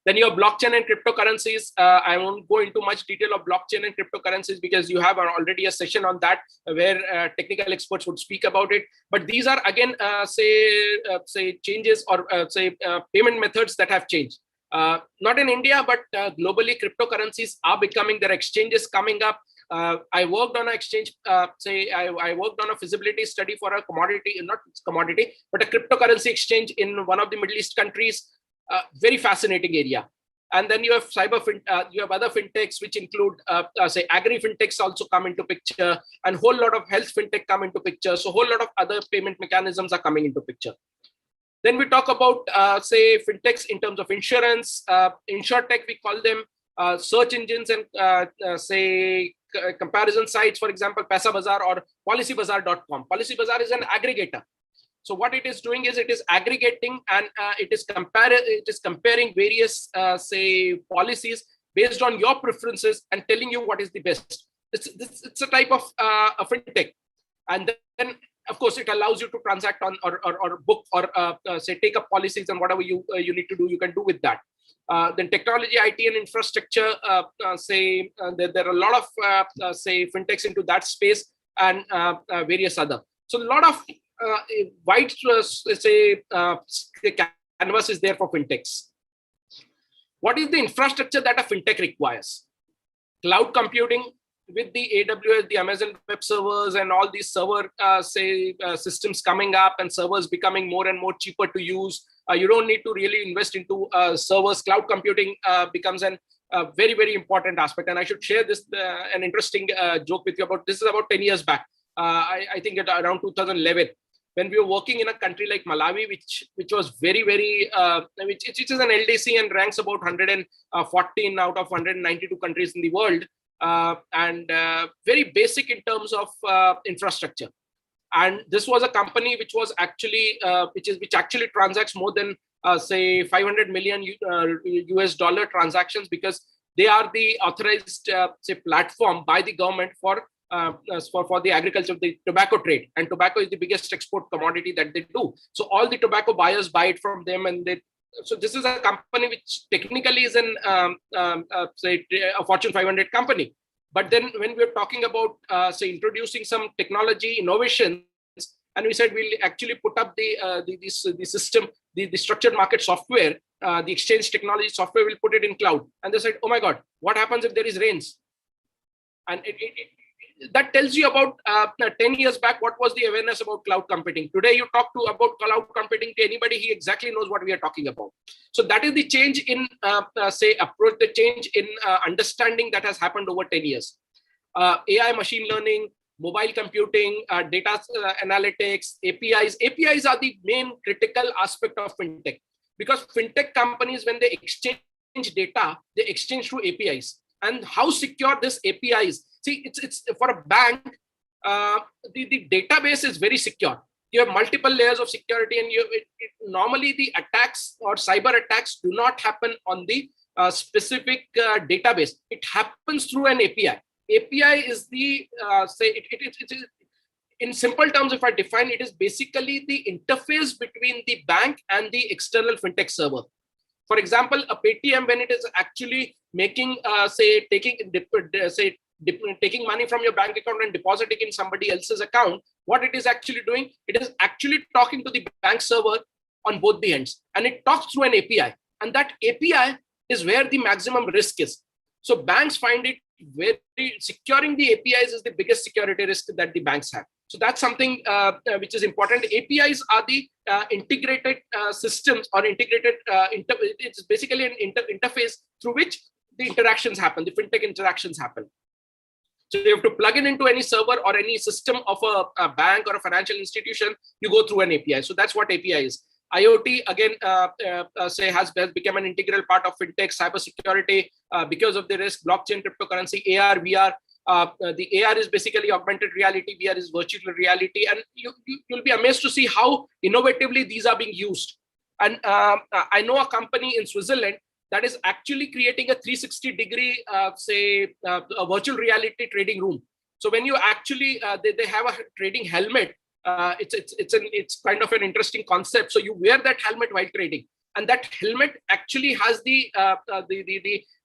Then you have blockchain and cryptocurrencies. I won't go into much detail of blockchain and cryptocurrencies because you have already a session on that where technical experts would speak about it. But these are again, say changes or payment methods that have changed. Not in India, but globally, cryptocurrencies are becoming, there are exchanges coming up. I worked on an exchange, I worked on a feasibility study for a commodity, not commodity, but a cryptocurrency exchange in one of the Middle East countries. Very fascinating area. And then you have you have other fintechs, which include, say, agri fintechs also come into picture, and whole lot of health fintech come into picture. So whole lot of other payment mechanisms are coming into picture. Then we talk about, say, fintechs in terms of insurance, insurtech, we call them, search engines and, say, comparison sites, for example, Paisabazaar or PolicyBazaar.com. PolicyBazaar is an aggregator. So what it is doing is it is aggregating and it is comparing various, say, policies based on your preferences and telling you what is the best. It's a type of a fintech. And then, of course, it allows you to transact on or book or say take up policies and whatever you need to do, you can do with that. Then technology, IT, and infrastructure. There are a lot of say fintechs into that space and various other. So a lot of wide say canvas is there for fintechs. What is the infrastructure that a fintech requires? Cloud computing with the AWS, the Amazon Web Servers, and all these server systems coming up, and servers becoming more and more cheaper to use. You don't need to really invest into servers. Cloud computing becomes a very, very important aspect. And I should share this an interesting joke with you about this. Is about 10 years back. I think at around 2011. When we were working in a country like Malawi, which was very, very, which is an LDC and ranks about 114 out of 192 countries in the world, and very basic in terms of infrastructure. And this was a company which was actually, which actually transacts more than say 500 million US dollar transactions, because they are the authorized say platform by the government for the agriculture, the tobacco trade, and tobacco is the biggest export commodity that they do. So all the tobacco buyers buy it from them, and so this is a company which technically is say a Fortune 500 company. But then when we're talking about say introducing some technology innovations, and we said we'll actually put up the system, the structured market software, the exchange technology software, will put it in cloud. And they said, oh my God, what happens if there is rains? And that tells you about 10 years back, what was the awareness about cloud computing. Today, you talk about cloud computing to anybody, he exactly knows what we are talking about. So that is the change in, say, approach, the change in understanding that has happened over 10 years. AI, machine learning, mobile computing, data analytics, APIs. APIs are the main critical aspect of fintech, because fintech companies, when they exchange data, they exchange through APIs. And how secure this API is. See, it's for a bank, the database is very secure. You have multiple layers of security, and normally the attacks or cyber attacks do not happen on the specific database. It happens through an API. API is the, in simple terms, if I define it, is basically the interface between the bank and the external fintech server. For example, a Paytm, when it is actually making, say, taking money from your bank account and depositing in somebody else's account, what it is actually doing, it is actually talking to the bank server on both the ends, and it talks through an API. And that API is where the maximum risk is. So banks find it very, securing the APIs is the biggest security risk that the banks have. So that's something which is important. APIs are the integrated systems, or integrated, it's basically an interface through which the interactions happen, the fintech interactions happen. So you have to plug in into any server or any system of a bank or a financial institution, you go through an API. So that's what API is. IoT, again, say has become an integral part of fintech, cybersecurity, because of the risk, blockchain, cryptocurrency, AR, VR. The AR is basically augmented reality, VR is virtual reality, and you'll be amazed to see how innovatively these are being used. And I know a company in Switzerland that is actually creating a 360-degree, a virtual reality trading room. So when you actually, they have a trading helmet. It's kind of an interesting concept. So you wear that helmet while trading, and that helmet actually has the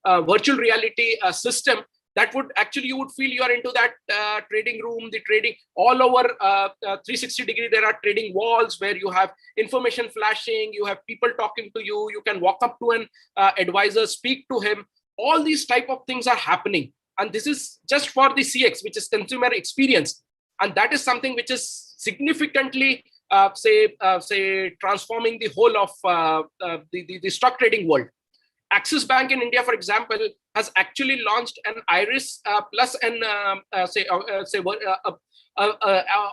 virtual reality system that would actually, you would feel you are into that trading room, the trading all over 360-degree. There are trading walls where you have information flashing, you have people talking to you, you can walk up to an advisor, speak to him. All these type of things are happening. And this is just for the CX, which is consumer experience. And that is something which is significantly, transforming the whole of the stock trading world. Axis Bank in India, for example, has actually launched an Iris plus an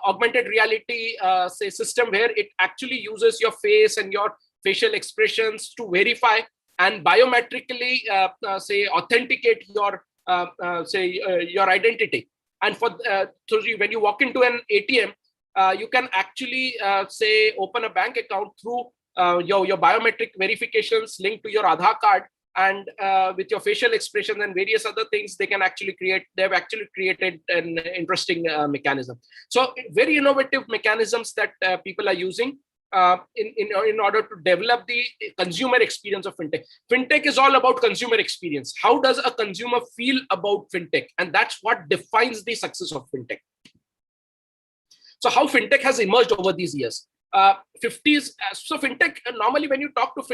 augmented reality system where it actually uses your face and your facial expressions to verify and biometrically authenticate your your identity. And for so when you walk into an ATM, you can actually open a bank account through your biometric verifications linked to your Aadhaar card, and with your facial expressions and various other things, they've actually created an interesting mechanism. So very innovative mechanisms that people are using in order to develop the consumer experience of fintech. Fintech is all about consumer experience. How does a consumer feel about fintech? And that's what defines the success of fintech. So how fintech has emerged over these years. 50s. So fintech, normally when you talk to a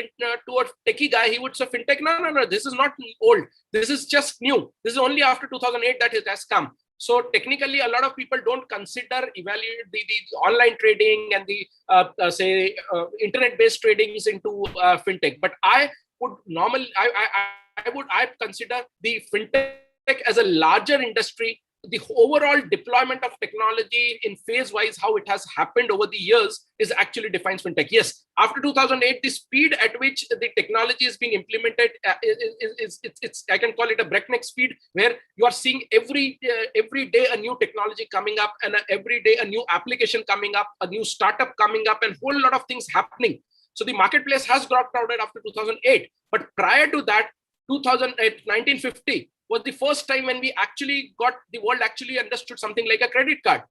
techie guy, he would say fintech, no, this is not old. This is just new. This is only after 2008 that it has come. So technically, a lot of people don't evaluate the online trading and the internet-based tradings into fintech. But I would normally, I consider the fintech as a larger industry. The overall deployment of technology in phase-wise, how it has happened over the years, is actually defines fintech. Yes, after 2008, the speed at which the technology is being implemented it's I can call it a breakneck speed, where you are seeing every day a new technology coming up, and every day a new application coming up, a new startup coming up, and a whole lot of things happening. So the marketplace has got crowded after 2008. But prior to that, 1950 was the first time when the world actually understood something like a credit card.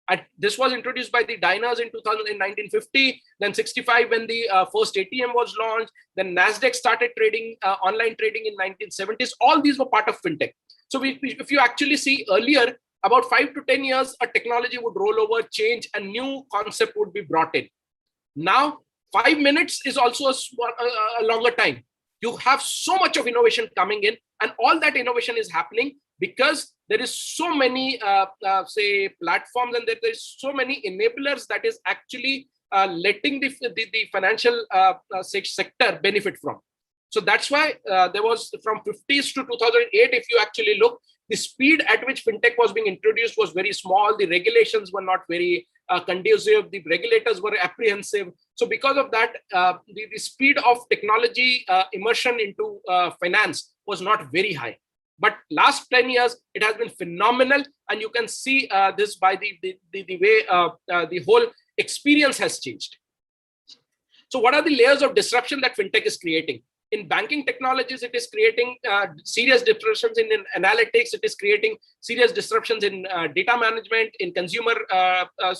And this was introduced by the diners in 1950, then 65 when the first ATM was launched, then NASDAQ started trading, online trading in 1970s. All these were part of fintech. So if you actually see earlier, about 5 to 10 years, a technology would roll over, change, a new concept would be brought in. Now, 5 minutes is also a longer time. You have so much of innovation coming in, and all that innovation is happening because there is so many platforms, and there is so many enablers that is actually letting the financial sector benefit from. So that's why there was, from 50s to 2008, if you actually look, the speed at which fintech was being introduced was very small. The regulations were not very conducive. The regulators were apprehensive. So because of that, the speed of technology immersion into finance was not very high. But last 10 years, it has been phenomenal. And you can see this by the way the whole experience has changed. So what are the layers of disruption that fintech is creating? In banking technologies, it is creating serious disruptions in analytics. It is creating serious disruptions in data management, in consumer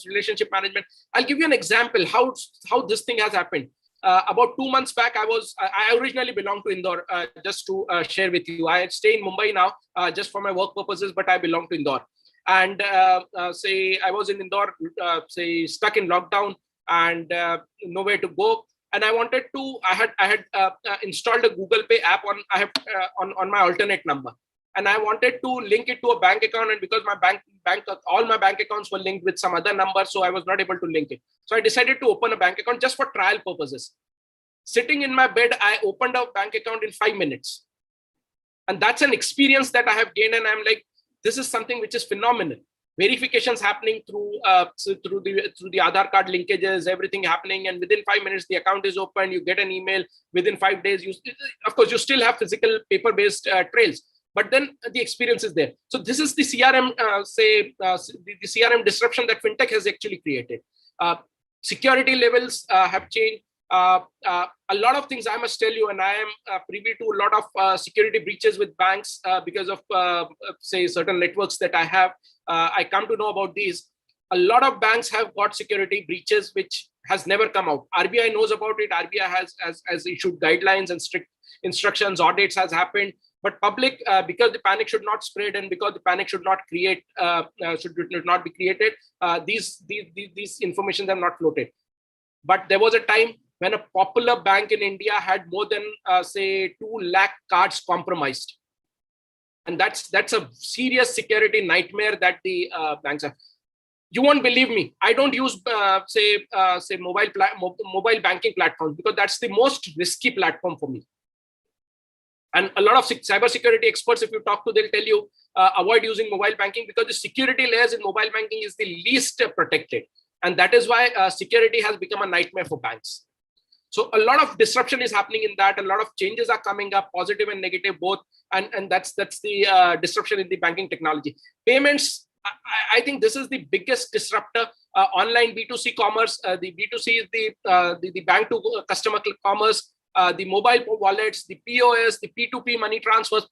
relationship management. I'll give you an example how this thing has happened. About 2 months back, I originally belong to Indore, just to share with you. I stay in Mumbai now, just for my work purposes, but I belong to Indore. And I was in Indore, stuck in lockdown and nowhere to go. And I wanted to, I had installed a Google Pay app on my alternate number. And I wanted to link it to a bank account. And because my all my bank accounts were linked with some other number, so I was not able to link it. So I decided to open a bank account just for trial purposes. Sitting in my bed, I opened a bank account in 5 minutes. And that's an experience that I have gained. And I'm like, this is something which is phenomenal. Verifications happening through the Aadhaar card linkages, everything happening, and within 5 minutes the account is open. You get an email within 5 days. Of course, you still have physical paper-based trails, but then the experience is there. So this is the CRM, the CRM disruption that fintech has actually created. Security levels have changed. A lot of things I must tell you, and I am privy to a lot of security breaches with banks because of, say, certain networks that I have. I come to know about these. A lot of banks have got security breaches, which has never come out. RBI knows about it. RBI has issued guidelines and strict instructions. Audits has happened. But public, because the panic should not spread and because the panic should not create, should not be created, these information have not floated. But there was a time when a popular bank in India had more than, say, 2 lakh cards compromised. And that's a serious security nightmare that the banks have. You won't believe me. I don't use, say mobile banking platforms because that's the most risky platform for me. And a lot of cybersecurity experts, if you talk to, they'll tell you, avoid using mobile banking because the security layers in mobile banking is the least protected. And that is why security has become a nightmare for banks. So a lot of disruption is happening in that. A lot of changes are coming up, positive and negative both. And that's the disruption in the banking technology. Payments, I think this is the biggest disruptor. Online B2C commerce, the B2C is the bank to customer commerce, the mobile wallets, the POS, the P2P money transfers,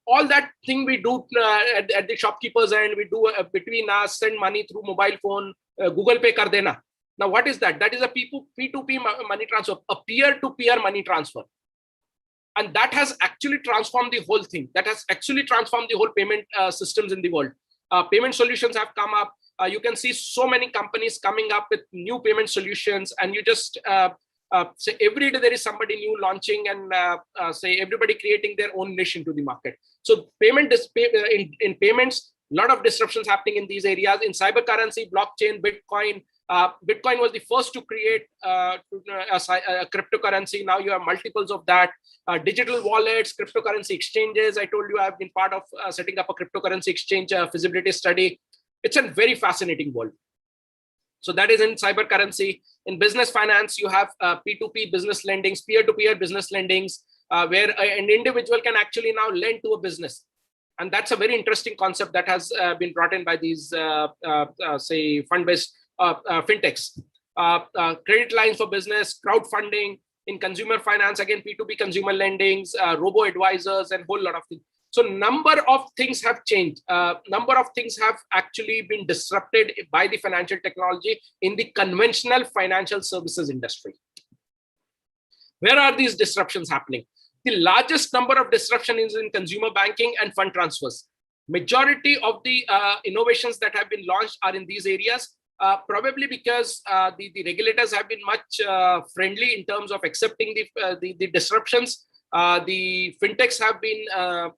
all that thing we do at the shopkeepers end, we do between us, send money through mobile phone, Google Pay kar dena. Now, what is that? That is a P2P money transfer, a peer-to-peer money transfer. And that has actually transformed the whole thing. That has actually transformed the whole payment systems in the world. Payment solutions have come up. You can see so many companies coming up with new payment solutions, and you just say every day there is somebody new launching and say everybody creating their own niche into the market. So in payments, a lot of disruptions happening in these areas. In cyber currency, blockchain, Bitcoin. Bitcoin was the first to create a cryptocurrency. Now you have multiples of that. Digital wallets, cryptocurrency exchanges. I told you I've been part of setting up a cryptocurrency exchange feasibility study. It's a very fascinating world. So that is in cyber currency. In business finance, you have P2P business lendings, peer-to-peer business lendings, where an individual can actually now lend to a business. And that's a very interesting concept that has been brought in by these, say, fund-based fintechs. Credit lines for business, crowdfunding. In consumer finance, again, P2P consumer lendings, robo-advisors, and a whole lot of things. So number of things have changed. Number of things have actually been disrupted by the financial technology in the conventional financial services industry. Where are these disruptions happening? The largest number of disruption is in consumer banking and fund transfers. Majority of the innovations that have been launched are in these areas. Probably because the regulators have been much friendly in terms of accepting the disruptions. The fintechs have been,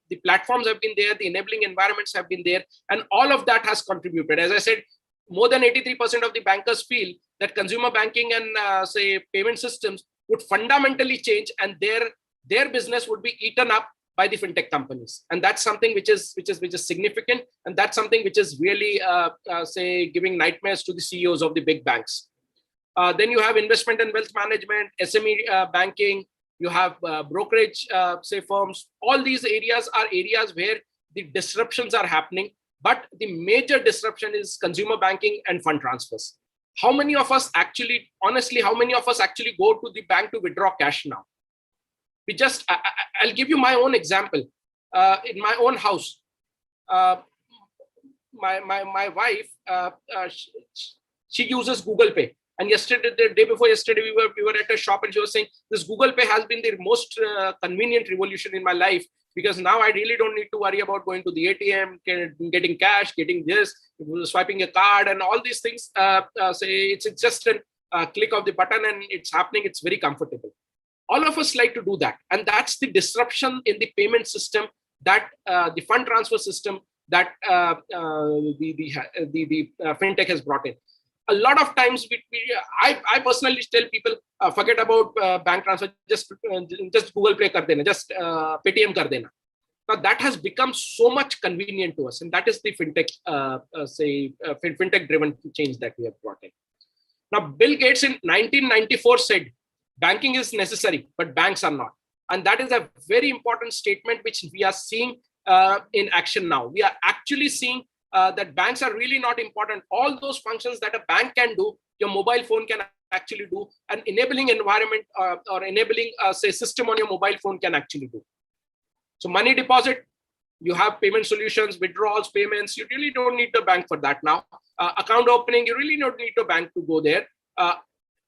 the platforms have been there, the enabling environments have been there, and all of that has contributed. As I said, more than 83% of the bankers feel that consumer banking and say payment systems would fundamentally change, and their business would be eaten up by the fintech companies. And that's something which is significant, and that's something which is really say giving nightmares to the CEOs of the big banks. Then you have investment and wealth management, SME banking, you have brokerage say firms. All these areas are areas where the disruptions are happening, but the major disruption is consumer banking and fund transfers. How many of us actually, honestly, how many of us actually go to the bank to withdraw cash now? We just, I'll give you my own example. In my own house, my wife, she uses Google Pay. And yesterday, the day before yesterday, we were at a shop and she was saying, this Google Pay has been the most convenient revolution in my life, because now I really don't need to worry about going to the ATM, getting cash, getting this, swiping a card, and all these things. Say it's just a click of the button and it's happening. It's very comfortable. All of us like to do that. And that's the disruption in the payment system, that the fund transfer system that the fintech has brought in. A lot of times, I personally tell people, forget about bank transfer, just Google Pay kar dena, just Paytm kar dena. Now that has become so much convenient to us, and that is the fintech, fintech-driven change that we have brought in. Now, Bill Gates in 1994 said, banking is necessary, but banks are not. And that is a very important statement, which we are seeing in action now. We are actually seeing that banks are really not important. All those functions that a bank can do, your mobile phone can actually do. An enabling environment or enabling, say, system on your mobile phone can actually do. So money deposit, you have payment solutions, withdrawals, payments. You really don't need the bank for that now. Account opening, you really don't need the bank to go there.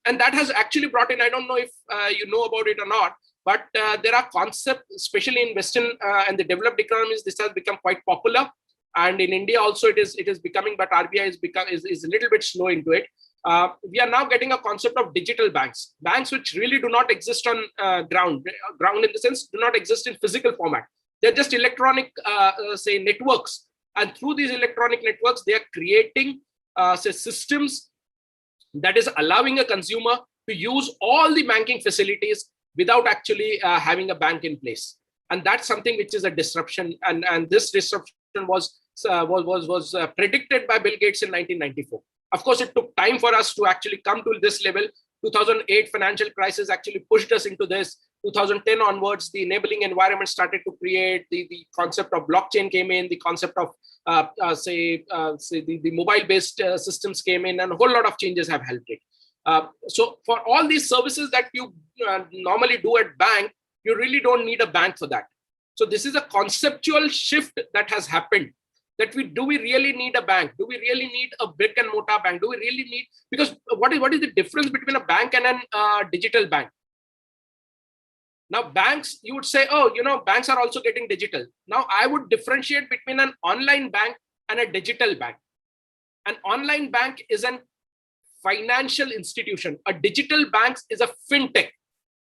And that has actually brought in, I don't know if you know about it or not, but there are concepts, especially in Western and the developed economies, this has become quite popular. And in India also it is becoming, but RBI is a little bit slow into it. We are now getting a concept of digital banks, banks which really do not exist on ground in the sense, do not exist in physical format. They're just electronic, say, networks. And through these electronic networks, they are creating, say, systems that is allowing a consumer to use all the banking facilities without actually having a bank in place. And that's something which is a disruption. And this disruption was predicted by Bill Gates in 1994. Of course, it took time for us to actually come to this level. 2008 financial crisis actually pushed us into this. 2010 onwards, the enabling environment started to create. The concept of blockchain came in. The concept of the mobile-based systems came in, and a whole lot of changes have helped it. So for all these services that you normally do at bank, you really don't need a bank for that. So this is a conceptual shift that has happened. That do we really need a bank? Do we really need a brick and mortar bank? Do we really need, because what is the difference between a bank and a digital bank? Now banks, you would say, oh, banks are also getting digital. Now I would differentiate between an online bank and a digital bank. An online bank is an financial institution. A digital bank is a fintech.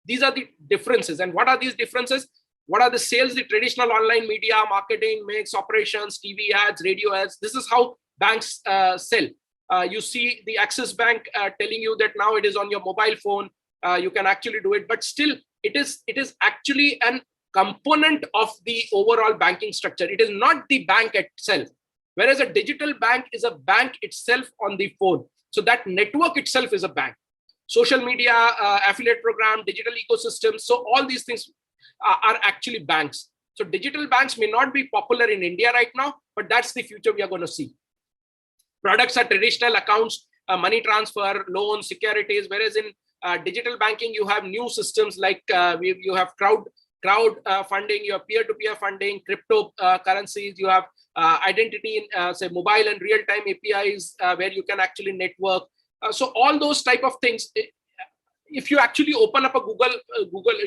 These are the differences. And what are these differences? What are the sales, the traditional online media, marketing, mix, operations, TV ads, radio ads? This is how banks sell. You see the Axis Bank telling you that now it is on your mobile phone. You can actually do it, but still it is actually an component of the overall banking structure. It is not the bank itself. Whereas a digital bank is a bank itself on the phone. So that network itself is a bank. Social media, affiliate program, digital ecosystems. So all these things are actually banks. So digital banks may not be popular in India right now, but that's the future we are going to see. Products are traditional accounts, money transfer, loans, securities, whereas in digital banking, you have new systems like you have crowdfunding, you have peer-to-peer funding, cryptocurrencies, you have identity in say mobile and real-time APIs where you can actually network. So all those type of things. If you actually open up a Google,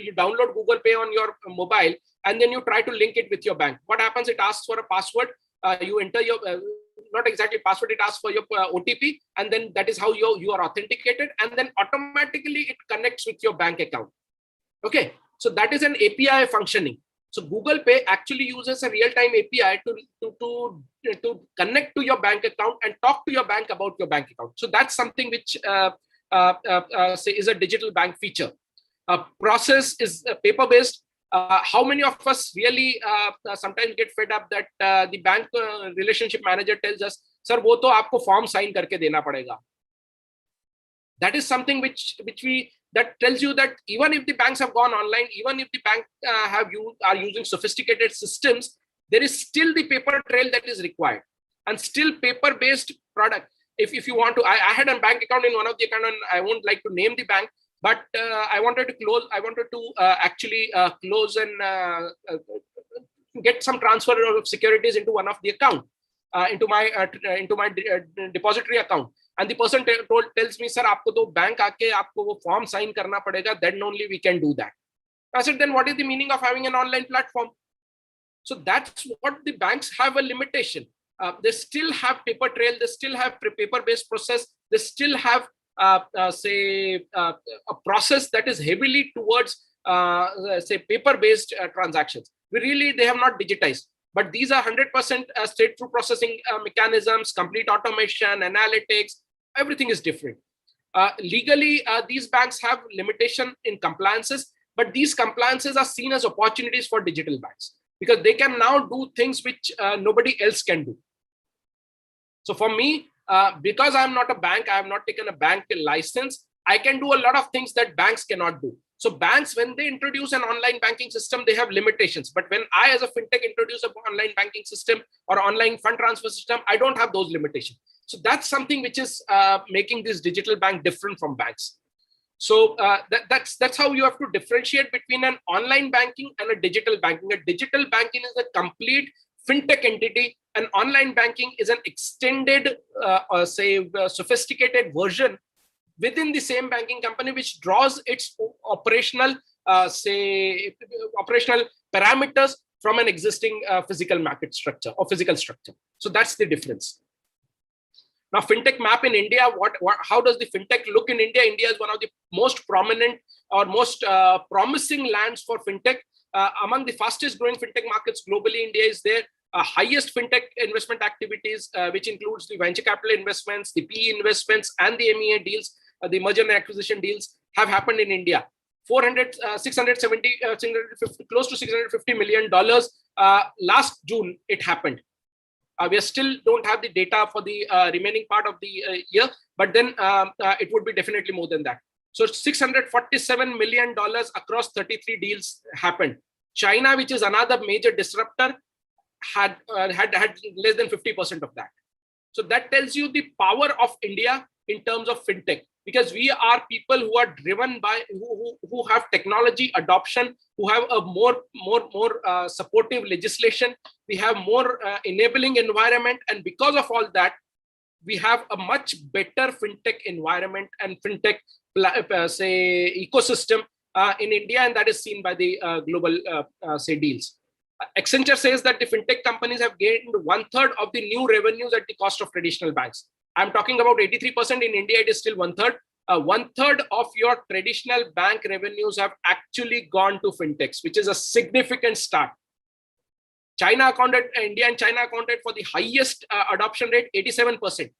you download Google Pay on your mobile, and then you try to link it with your bank. What happens? It asks for a password. You enter your, not exactly password, it asks for your OTP, and then that is how you are authenticated, and then automatically it connects with your bank account. Okay, so that is an API functioning. So Google Pay actually uses a real-time API to connect to your bank account and talk to your bank about your bank account. So that's something which say is a digital bank feature. Process is paper-based. How many of us really sometimes get fed up that the bank relationship manager tells us, "Sir, wo to aapko form sign karke dena padega." That is something that tells you that even if the banks have gone online, even if the bank are using sophisticated systems, there is still the paper trail that is required, and still paper-based product. If you want to, I had a bank account in one of the account, and I won't like to name the bank, but I wanted to actually close and get some transfer of securities into one of the account, into my depository account. And the person tells me, "Sir, aapko to bank aake aapko wo form sign karna padega, then only we can do that." I said, then what is the meaning of having an online platform? So that's what the banks have a limitation. They still have paper trail, they still have paper-based process, they still have a process that is heavily towards say paper-based transactions. They have not digitized, but these are 100% straight-through processing mechanisms, complete automation, analytics, everything is different. Legally, these banks have limitation in compliances, but these compliances are seen as opportunities for digital banks because they can now do things which nobody else can do. So for me, because I'm not a bank, I have not taken a bank license, I can do a lot of things that banks cannot do. So banks, when they introduce an online banking system, they have limitations. But when I, as a fintech, introduce an online banking system or online fund transfer system, I don't have those limitations. So that's something which is making this digital bank different from banks. So that's how you have to differentiate between an online banking and a digital banking. A digital banking is a complete fintech entity. An online banking is an extended, sophisticated version within the same banking company, which draws its operational, operational parameters from an existing physical market structure or physical structure. So that's the difference. Now, fintech map in India, how does the fintech look in India? India is one of the most prominent or most promising lands for fintech. Among the fastest growing fintech markets globally, India is there. Highest fintech investment activities, which includes the venture capital investments, the PE investments, and the MEA deals, the merger and acquisition deals have happened in India. 670, close to $650 million. Last June, it happened. We still don't have the data for the remaining part of the year, but then it would be definitely more than that. So $647 million across 33 deals happened. China, which is another major disruptor, had less than 50% of that. So that tells you the power of India in terms of fintech, because we are people who are driven by, who have technology adoption, who have a more supportive legislation. We have more enabling environment, and because of all that, we have a much better fintech environment and fintech ecosystem in India, and that is seen by the global deals. Accenture says that the fintech companies have gained 1/3 of the new revenues at the cost of traditional banks. I'm talking about 83%. In India, it is still 1/3. 1/3 of your traditional bank revenues have actually gone to fintechs, which is a significant start. India and China accounted for the highest adoption rate, 87%,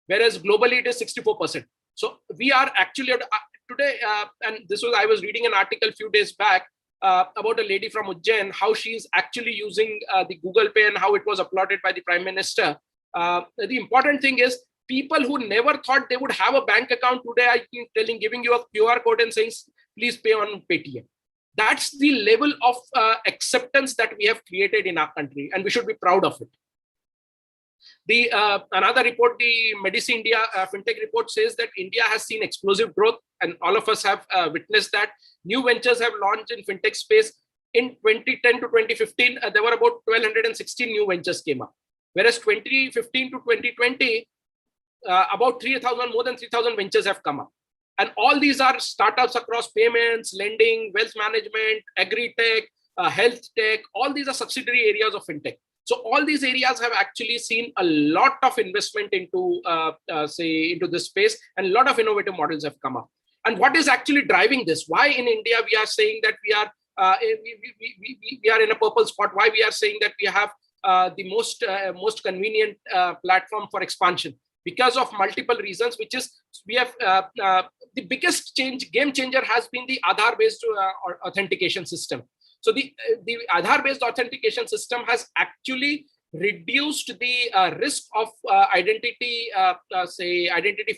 whereas globally it is 64%. So we are actually today, and I was reading an article a few days back about a lady from Ujjain, how she's actually using the Google Pay and how it was applauded by the Prime Minister. The important thing is, people who never thought they would have a bank account today are giving you a QR code and saying, please pay on Paytm. That's the level of acceptance that we have created in our country, and we should be proud of it. Another report, the Medici India FinTech report, says that India has seen explosive growth, and all of us have witnessed that. New ventures have launched in fintech space. In 2010 to 2015, there were about 1,216 new ventures came up, whereas 2015 to 2020, about more than 3,000 ventures have come up. And all these are startups across payments, lending, wealth management, agri-tech, health tech. All these are subsidiary areas of fintech. So all these areas have actually seen a lot of investment into, into this space, and a lot of innovative models have come up. And what is actually driving this? Why in India we are saying that we are in a purple spot? Why we are saying that we have the most convenient platform for expansion? Because of multiple reasons, which is we have the biggest game changer has been the Aadhaar-based authentication system. So the Aadhaar-based authentication system has actually reduced the risk of identity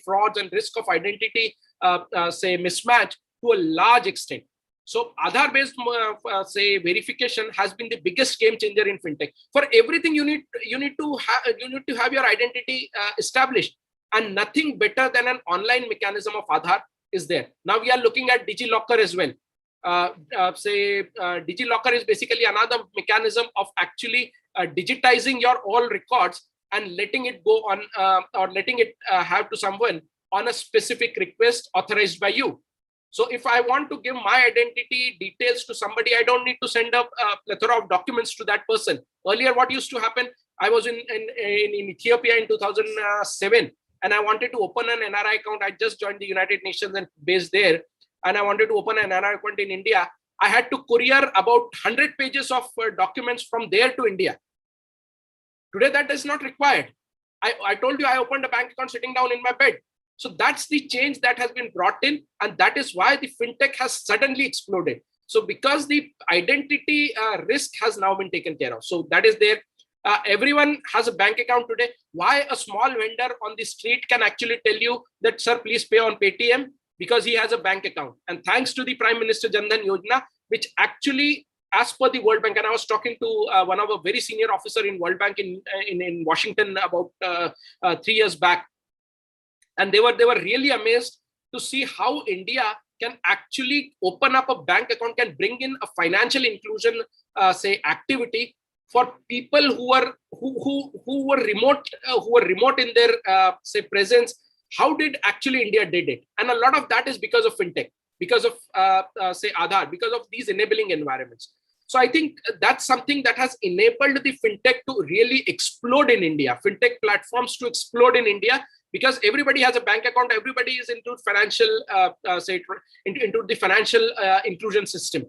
frauds and risk of identity mismatch to a large extent. So Aadhaar-based verification has been the biggest game changer in fintech. For everything, you need to have your identity established, and nothing better than an online mechanism of Aadhaar is there. Now we are looking at DigiLocker as well. DigiLocker is basically another mechanism of actually digitizing your all records and letting it go on or letting it have to someone on a specific request authorized by you. So if I want to give my identity details to somebody, I don't need to send up a plethora of documents to that person. Earlier, what used to happen, I was in Ethiopia in 2007, and I wanted to open an NRI account. I just joined the United Nations and based there, and I wanted to open an NRI account in India. I had to courier about 100 pages of documents from there to India. Today, that is not required. I told you I opened a bank account sitting down in my bed. So that's the change that has been brought in, and that is why the fintech has suddenly exploded. So because the identity risk has now been taken care of. So that is there. Everyone has a bank account today. Why a small vendor on the street can actually tell you that, sir, please pay on Paytm? because he has a bank account. And thanks to the Prime Minister Jan Dhan Yojana, which actually, as per the World Bank, and I was talking to one of a very senior officer in World Bank in Washington about 3 years back, and they were really amazed to see how India can actually open up a bank account, can bring in a financial inclusion, activity for people who were remote in their presence. How did actually India did it? And a lot of that is because of fintech, because of Aadhaar, because of these enabling environments. So I think that's something that has enabled the fintech to really explode in India, fintech platforms to explode in India, because everybody has a bank account, everybody is into financial, into the financial inclusion system.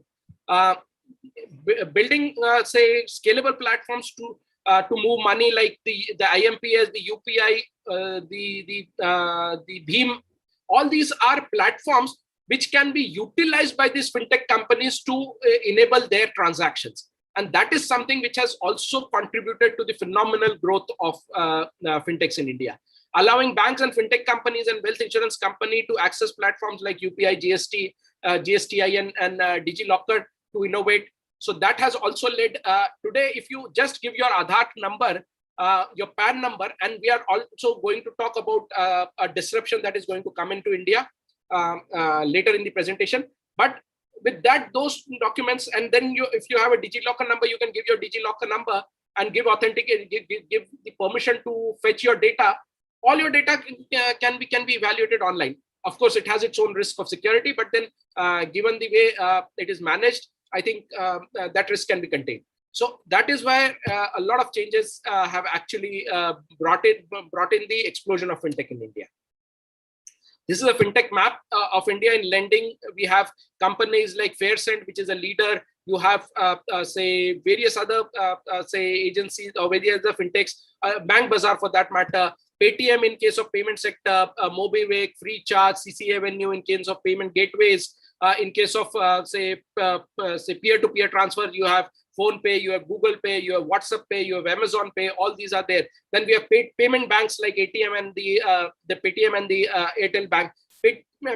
Building, scalable platforms to move money like the IMPS, the UPI, the Bheem, all these are platforms which can be utilized by these fintech companies to enable their transactions. And that is something which has also contributed to the phenomenal growth of fintechs in India. Allowing banks and fintech companies and wealth insurance company to access platforms like UPI, GST, GSTI and DigiLocker to innovate. So that has also led, today, if you just give your Aadhaar number, your PAN number, and we are also going to talk about a disruption that is going to come into India later in the presentation. But with that, those documents, and then if you have a DigiLocker number, you can give your DigiLocker number and give the permission to fetch your data. All your data can be evaluated online. Of course, it has its own risk of security, but then given the way it is managed, I think that risk can be contained. So that is where a lot of changes have actually brought in the explosion of fintech in India. This is a fintech map of India in lending. We have companies like Fairsend, which is a leader. You have, various other, agencies or various other fintechs, Bank Bazaar for that matter, Paytm in case of payment sector, Mobiwick, Freecharge, CC Avenue in case of payment gateways. In case of, peer-to-peer transfer, you have PhonePe, you have Google Pay, you have WhatsApp Pay, you have Amazon Pay, all these are there. Then we have payment banks like ATM and the Paytm and the ATAL bank.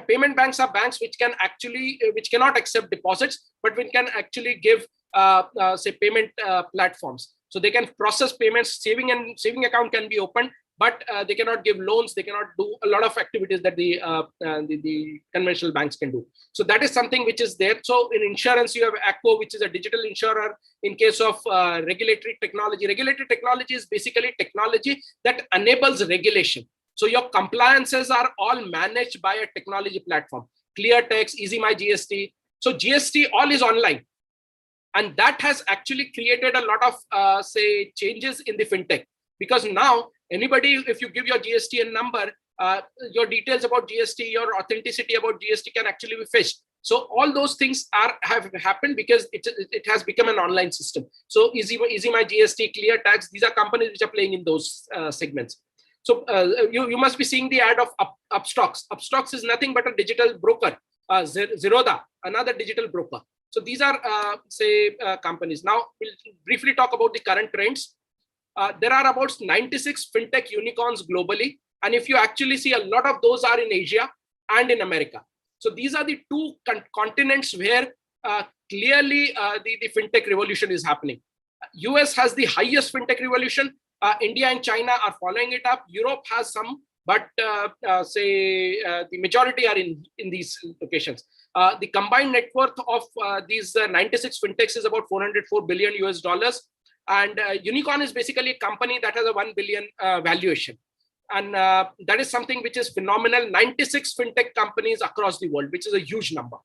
Payment banks are banks which can actually, which cannot accept deposits, but which can actually give, payment platforms. So they can process payments, saving account can be opened, but they cannot give loans. They cannot do a lot of activities that the conventional banks can do. So that is something which is there. So in insurance, you have ACO, which is a digital insurer. In case of regulatory technology is basically technology that enables regulation. So your compliances are all managed by a technology platform. ClearText, Easy My GST. So GST all is online. And that has actually created a lot of, changes in the fintech. Because now, anybody, if you give your GSTN number, your details about GST, your authenticity about GST can actually be fetched. So all those things have happened because it has become an online system. So Easy My GST, ClearTax, these are companies which are playing in those segments. So you must be seeing the ad of Upstocks. Upstocks is nothing but a digital broker. Zerodha, another digital broker. So these are, companies. Now, we'll briefly talk about the current trends. There are about 96 fintech unicorns globally. And if you actually see, a lot of those are in Asia and in America. So these are the two continents where clearly the fintech revolution is happening. US has the highest fintech revolution. India and China are following it up. Europe has some, but the majority are in these locations. The combined net worth of these 96 fintechs is about $404 billion US. And Unicorn is basically a company that has a 1 billion valuation. And that is something which is phenomenal. 96 fintech companies across the world, which is a huge number.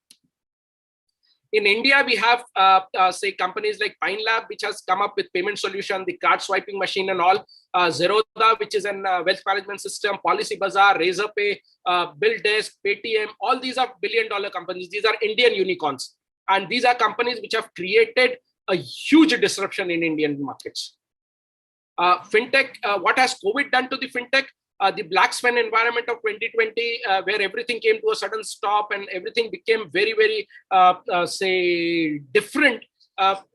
In India, we have, companies like Pine Lab, which has come up with payment solution, the card swiping machine and all. Zerodha, which is an wealth management system, Policy Bazaar, Razorpay, BillDesk, Paytm, all these are billion-dollar companies. These are Indian unicorns. And these are companies which have created a huge disruption in Indian markets. Fintech, what has COVID done to the fintech? The black swan environment of 2020, where everything came to a sudden stop and everything became very, very, different.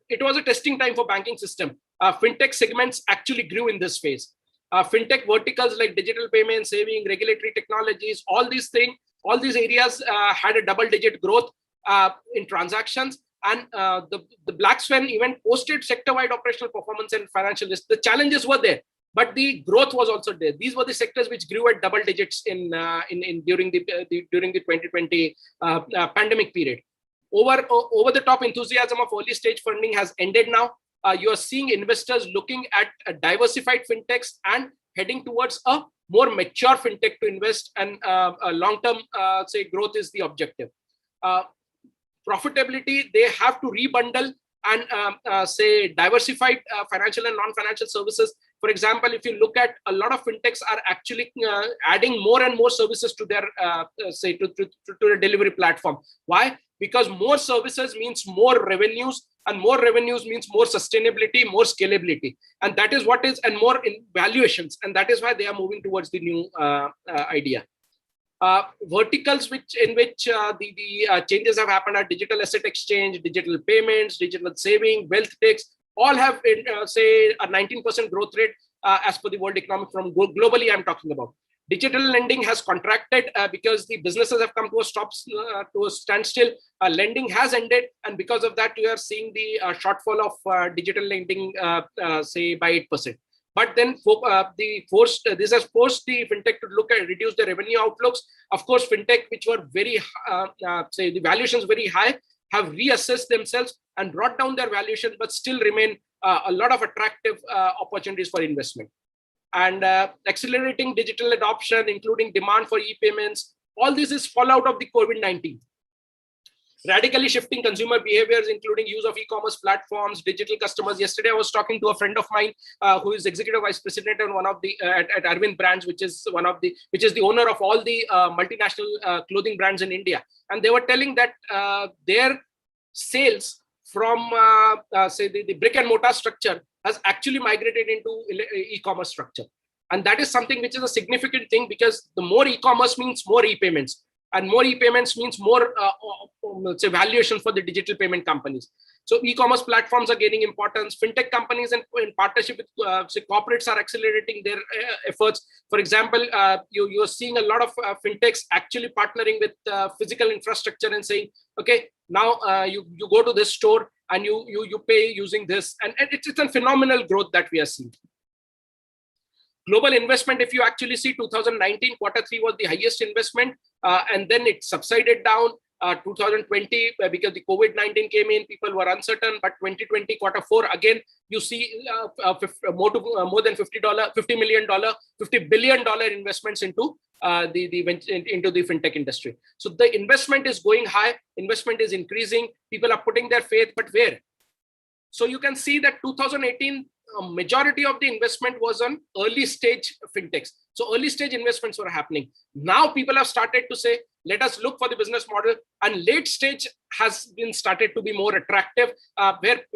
It was a testing time for banking system. Fintech segments actually grew in this phase. Fintech verticals like digital payments, saving, regulatory technologies, all these things All these areas had a double-digit growth in transactions. And the Black Swan event posted sector-wide operational performance and financial risk. The challenges were there, but the growth was also there. These were the sectors which grew at double digits during the 2020 pandemic period. Over the top enthusiasm of early stage funding has ended now. You are seeing investors looking at diversified fintechs and heading towards a more mature fintech to invest, and long-term say growth is the objective. Profitability, they have to rebundle and say diversified financial and non-financial services. For example, if you look at a lot of fintechs are actually adding more and more services to their say to the delivery platform. Why? Because more services means more revenues, and more revenues means more sustainability, more scalability, and that is what is, and more in valuations, and that is why they are moving towards the new idea. Verticals in which the changes have happened are digital asset exchange, digital payments, digital saving, wealth techs, all have say a 19% growth rate as per the World Economic Forum. Globally, I'm talking about. Digital lending has contracted because the businesses have come to a standstill. Lending has ended, and because of that, you are seeing the shortfall of digital lending, say by 8%. But then this has forced the fintech to look at reduce the revenue outlooks. Of course, fintech, which were very say the valuations very high, have reassessed themselves and brought down their valuation, but still remain a lot of attractive opportunities for investment. And accelerating digital adoption, including demand for e-payments, all this is fallout of the COVID-19. Radically shifting consumer behaviors, including use of e-commerce platforms, digital customers. Yesterday, I was talking to a friend of mine who is executive vice president on one of the at Arvind Brands, which is the owner of all the multinational clothing brands in India, and they were telling that their sales from say the brick and mortar structure has actually migrated into e-commerce structure, and that is something which is a significant thing, because the more e-commerce means more e-payments. And more e-payments means more say valuation for the digital payment companies. So e-commerce platforms are gaining importance. Fintech companies in partnership with say corporates are accelerating their efforts. For example, you're seeing a lot of fintechs actually partnering with physical infrastructure and saying, okay, now you go to this store and you pay using this, and it's a phenomenal growth that we are seeing. Global investment, if you actually see 2019, Q3 was the highest investment, and then it subsided down. 2020, because the COVID-19 came in, people were uncertain, but 2020 Q4, again, you see more than $50 billion investments into the fintech industry. So the investment is going high, investment is increasing, people are putting their faith, but where? So you can see that 2018, majority of the investment was on early stage fintechs. So early stage investments were happening. Now people have started to say, let us look for the business model, and late stage has been started to be more attractive, where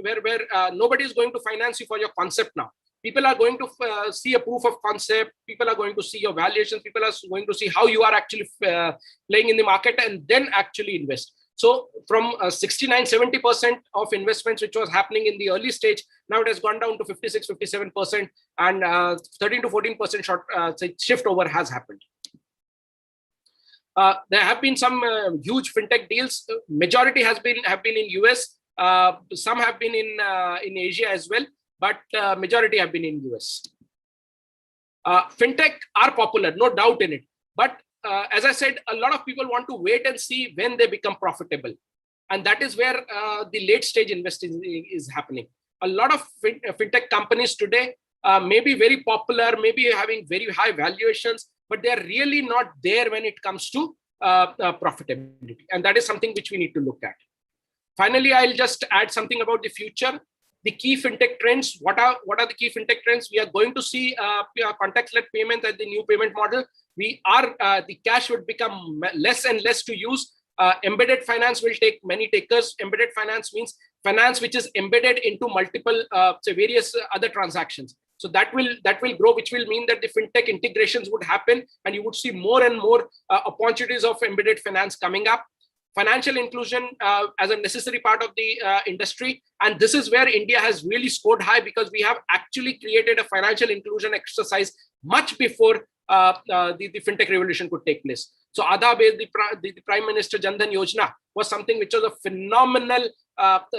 nobody is going to finance you for your concept now. People are going to see a proof of concept. People are going to see your valuations. People are going to see how you are actually playing in the market, and then actually invest. So from 69-70% of investments which was happening in the early stage, now it has gone down to 56-57%, and 13 to 14% short shift over has happened. There have been some huge fintech deals. Majority have been in US. Some have been in Asia as well, but majority have been in US. Fintech are popular, no doubt in it, but as I said, a lot of people want to wait and see when they become profitable. And that is where the late stage investing is happening. A lot of fintech companies today may be very popular, maybe having very high valuations, but they're really not there when it comes to profitability. And that is something which we need to look at. Finally, I'll just add something about the future. The key fintech trends. What are the key fintech trends? We are going to see contactless payment as the new payment model. The cash would become less and less to use. Embedded finance will take many takers. Embedded finance means finance which is embedded into multiple various other transactions. So that will grow, which will mean that the fintech integrations would happen, and you would see more and more opportunities of embedded finance coming up. Financial inclusion as a necessary part of the industry. And this is where India has really scored high, because we have actually created a financial inclusion exercise much before the fintech revolution could take place. So Aadhaar based the Prime Minister Jan Dhan Yojana was something which was a phenomenal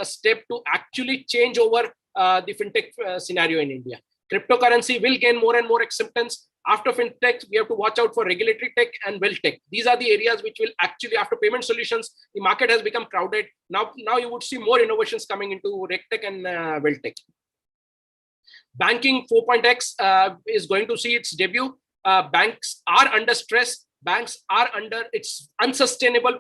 step to actually change over the fintech scenario in India. Cryptocurrency will gain more and more acceptance. After fintech, we have to watch out for regulatory tech and wealth tech. These are the areas which will actually, after payment solutions, the market has become crowded. Now you would see more innovations coming into RegTech and wealth tech. Banking 4.x is going to see its debut. Banks are under stress. Banks are under, it's unsustainable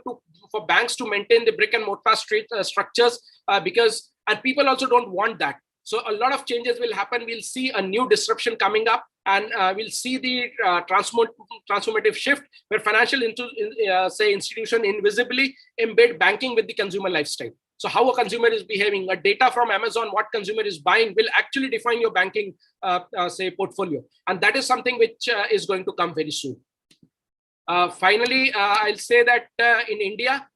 for banks to maintain the brick and mortar structures because, and people also don't want that. So a lot of changes will happen. We'll see a new disruption coming up, and we'll see the transformative shift where financial institution invisibly embed banking with the consumer lifestyle. So how a consumer is behaving, data from Amazon, what consumer is buying will actually define your banking portfolio. And that is something which is going to come very soon. Finally, I'll say that in India,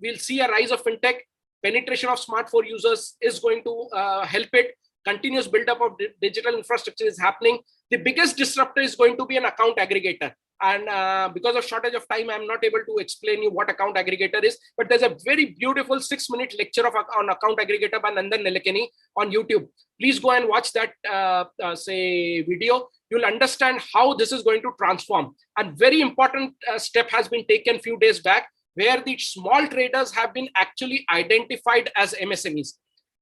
we'll see a rise of fintech. Penetration of smartphone users is going to help it. Continuous buildup of digital infrastructure is happening. The biggest disruptor is going to be an account aggregator. And because of shortage of time, I'm not able to explain you what account aggregator is, but there's a very beautiful 6-minute lecture on account aggregator by Nandan Nilekani on YouTube. Please go and watch that video. You'll understand how this is going to transform. And very important step has been taken few days back, where the small traders have been actually identified as MSMEs.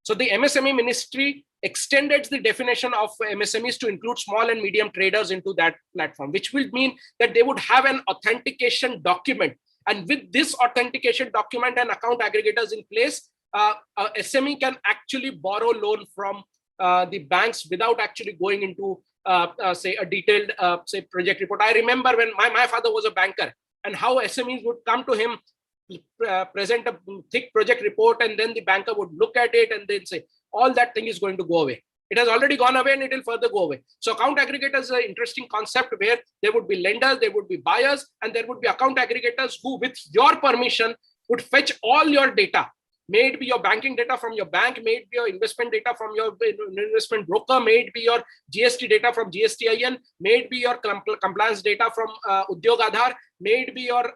So the MSME ministry extended the definition of MSMEs to include small and medium traders into that platform, which will mean that they would have an authentication document. And with this authentication document and account aggregators in place, SME can actually borrow loan from the banks without actually going into, a detailed, project report. I remember when my father was a banker, and how SMEs would come to him, present a thick project report, and then the banker would look at it and then say, all that thing is going to go away. It has already gone away and it will further go away. So account aggregators is an interesting concept where there would be lenders, there would be buyers, and there would be account aggregators who, with your permission, would fetch all your data. May it be your banking data from your bank, may it be your investment data from your investment broker, may it be your GST data from GSTIN, may it be your compliance data from Udyog Aadhaar, may it be your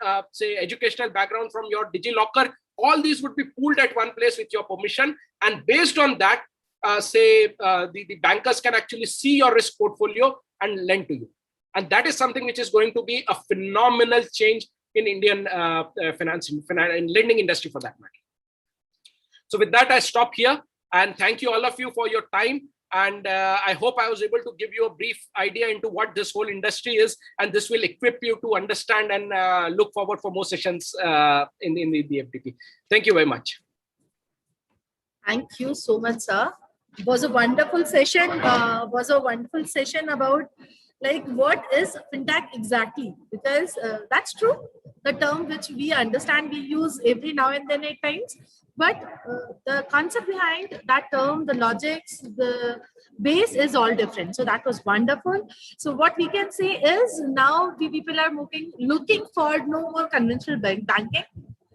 educational background from your DigiLocker. All these would be pooled at one place with your permission, and based on that, the bankers can actually see your risk portfolio and lend to you. And that is something which is going to be a phenomenal change in Indian and lending industry for that matter. So with that, I stop here, and thank you all of you for your time. And I hope I was able to give you a brief idea into what this whole industry is, and this will equip you to understand and look forward for more sessions in the FDP. Thank you very much. Thank you so much, sir. It was a wonderful session. About like what is fintech exactly, because that's true. The term which we understand, we use every now and then at times. But the concept behind that term, the logics, the base is all different. So that was wonderful. So what we can say is now we people are looking for no more conventional banking.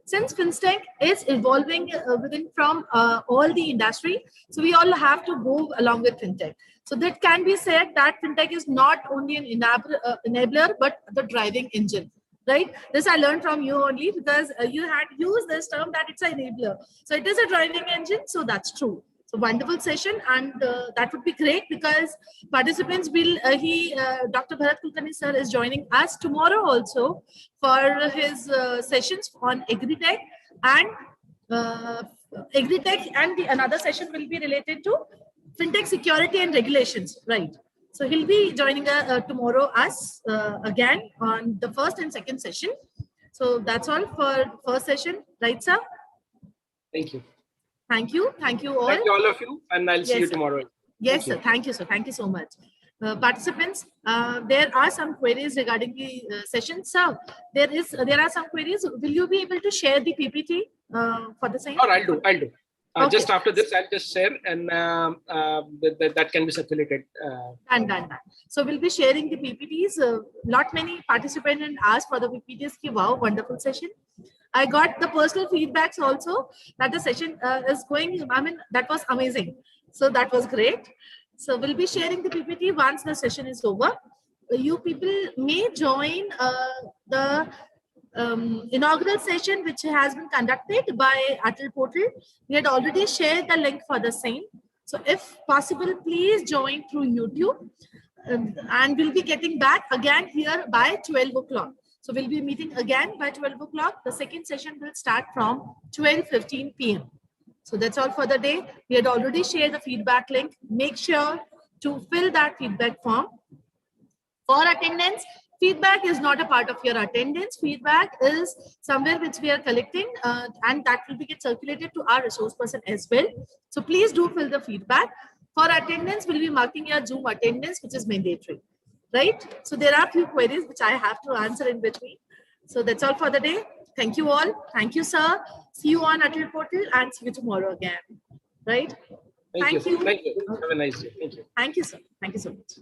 Since fintech is evolving from all the industry, so we all have to go along with fintech. So that can be said that fintech is not only an enabler, but the driving engine. Right? This I learned from you only, because you had used this term that it's an enabler. So it is a driving engine. So that's true. So wonderful session, and that would be great because participants will. Dr. Bharat Kulkarni sir is joining us tomorrow also for his sessions on agritech and the another session will be related to fintech security and regulations. Right. So he'll be joining tomorrow us again on the first and second session. So that's all for first session, right, sir? Thank you. Thank you. Thank you all. Thank you all of you, and I'll see you tomorrow. Yes, sir. Thank you, sir. Thank you so much. Participants, there are some queries regarding the session. Sir, there are some queries. Will you be able to share the PPT for the same? Or I'll do. Okay. Just after this, I'll just share, and that can be circulated. Done. So we'll be sharing the PPTs. Not many participants asked for the PPTs. Wow, wonderful session. I got the personal feedbacks also that the session is going. I mean, that was amazing. So that was great. So we'll be sharing the PPT once the session is over. you people may join the inaugural session which has been conducted by ATAL portal. We had already shared the link for the same. So if possible, please join through YouTube. And we'll be getting back again here by 12 o'clock. So we'll be meeting again by 12 o'clock. The second session will start from 12:15 p.m. So that's all for the day. We had already shared the feedback link. Make sure to fill that feedback form. For attendance, feedback is not a part of your attendance. Feedback is somewhere which we are collecting and that will be get circulated to our resource person as well. So please do fill the feedback. For attendance, we'll be marking your Zoom attendance, which is mandatory, right? So there are a few queries which I have to answer in between. So that's all for the day. Thank you all. Thank you, sir. See you on ATAL portal and see you tomorrow again, right? Thank you. Thank you. Have a nice day. Thank you. Thank you, sir. Thank you so much.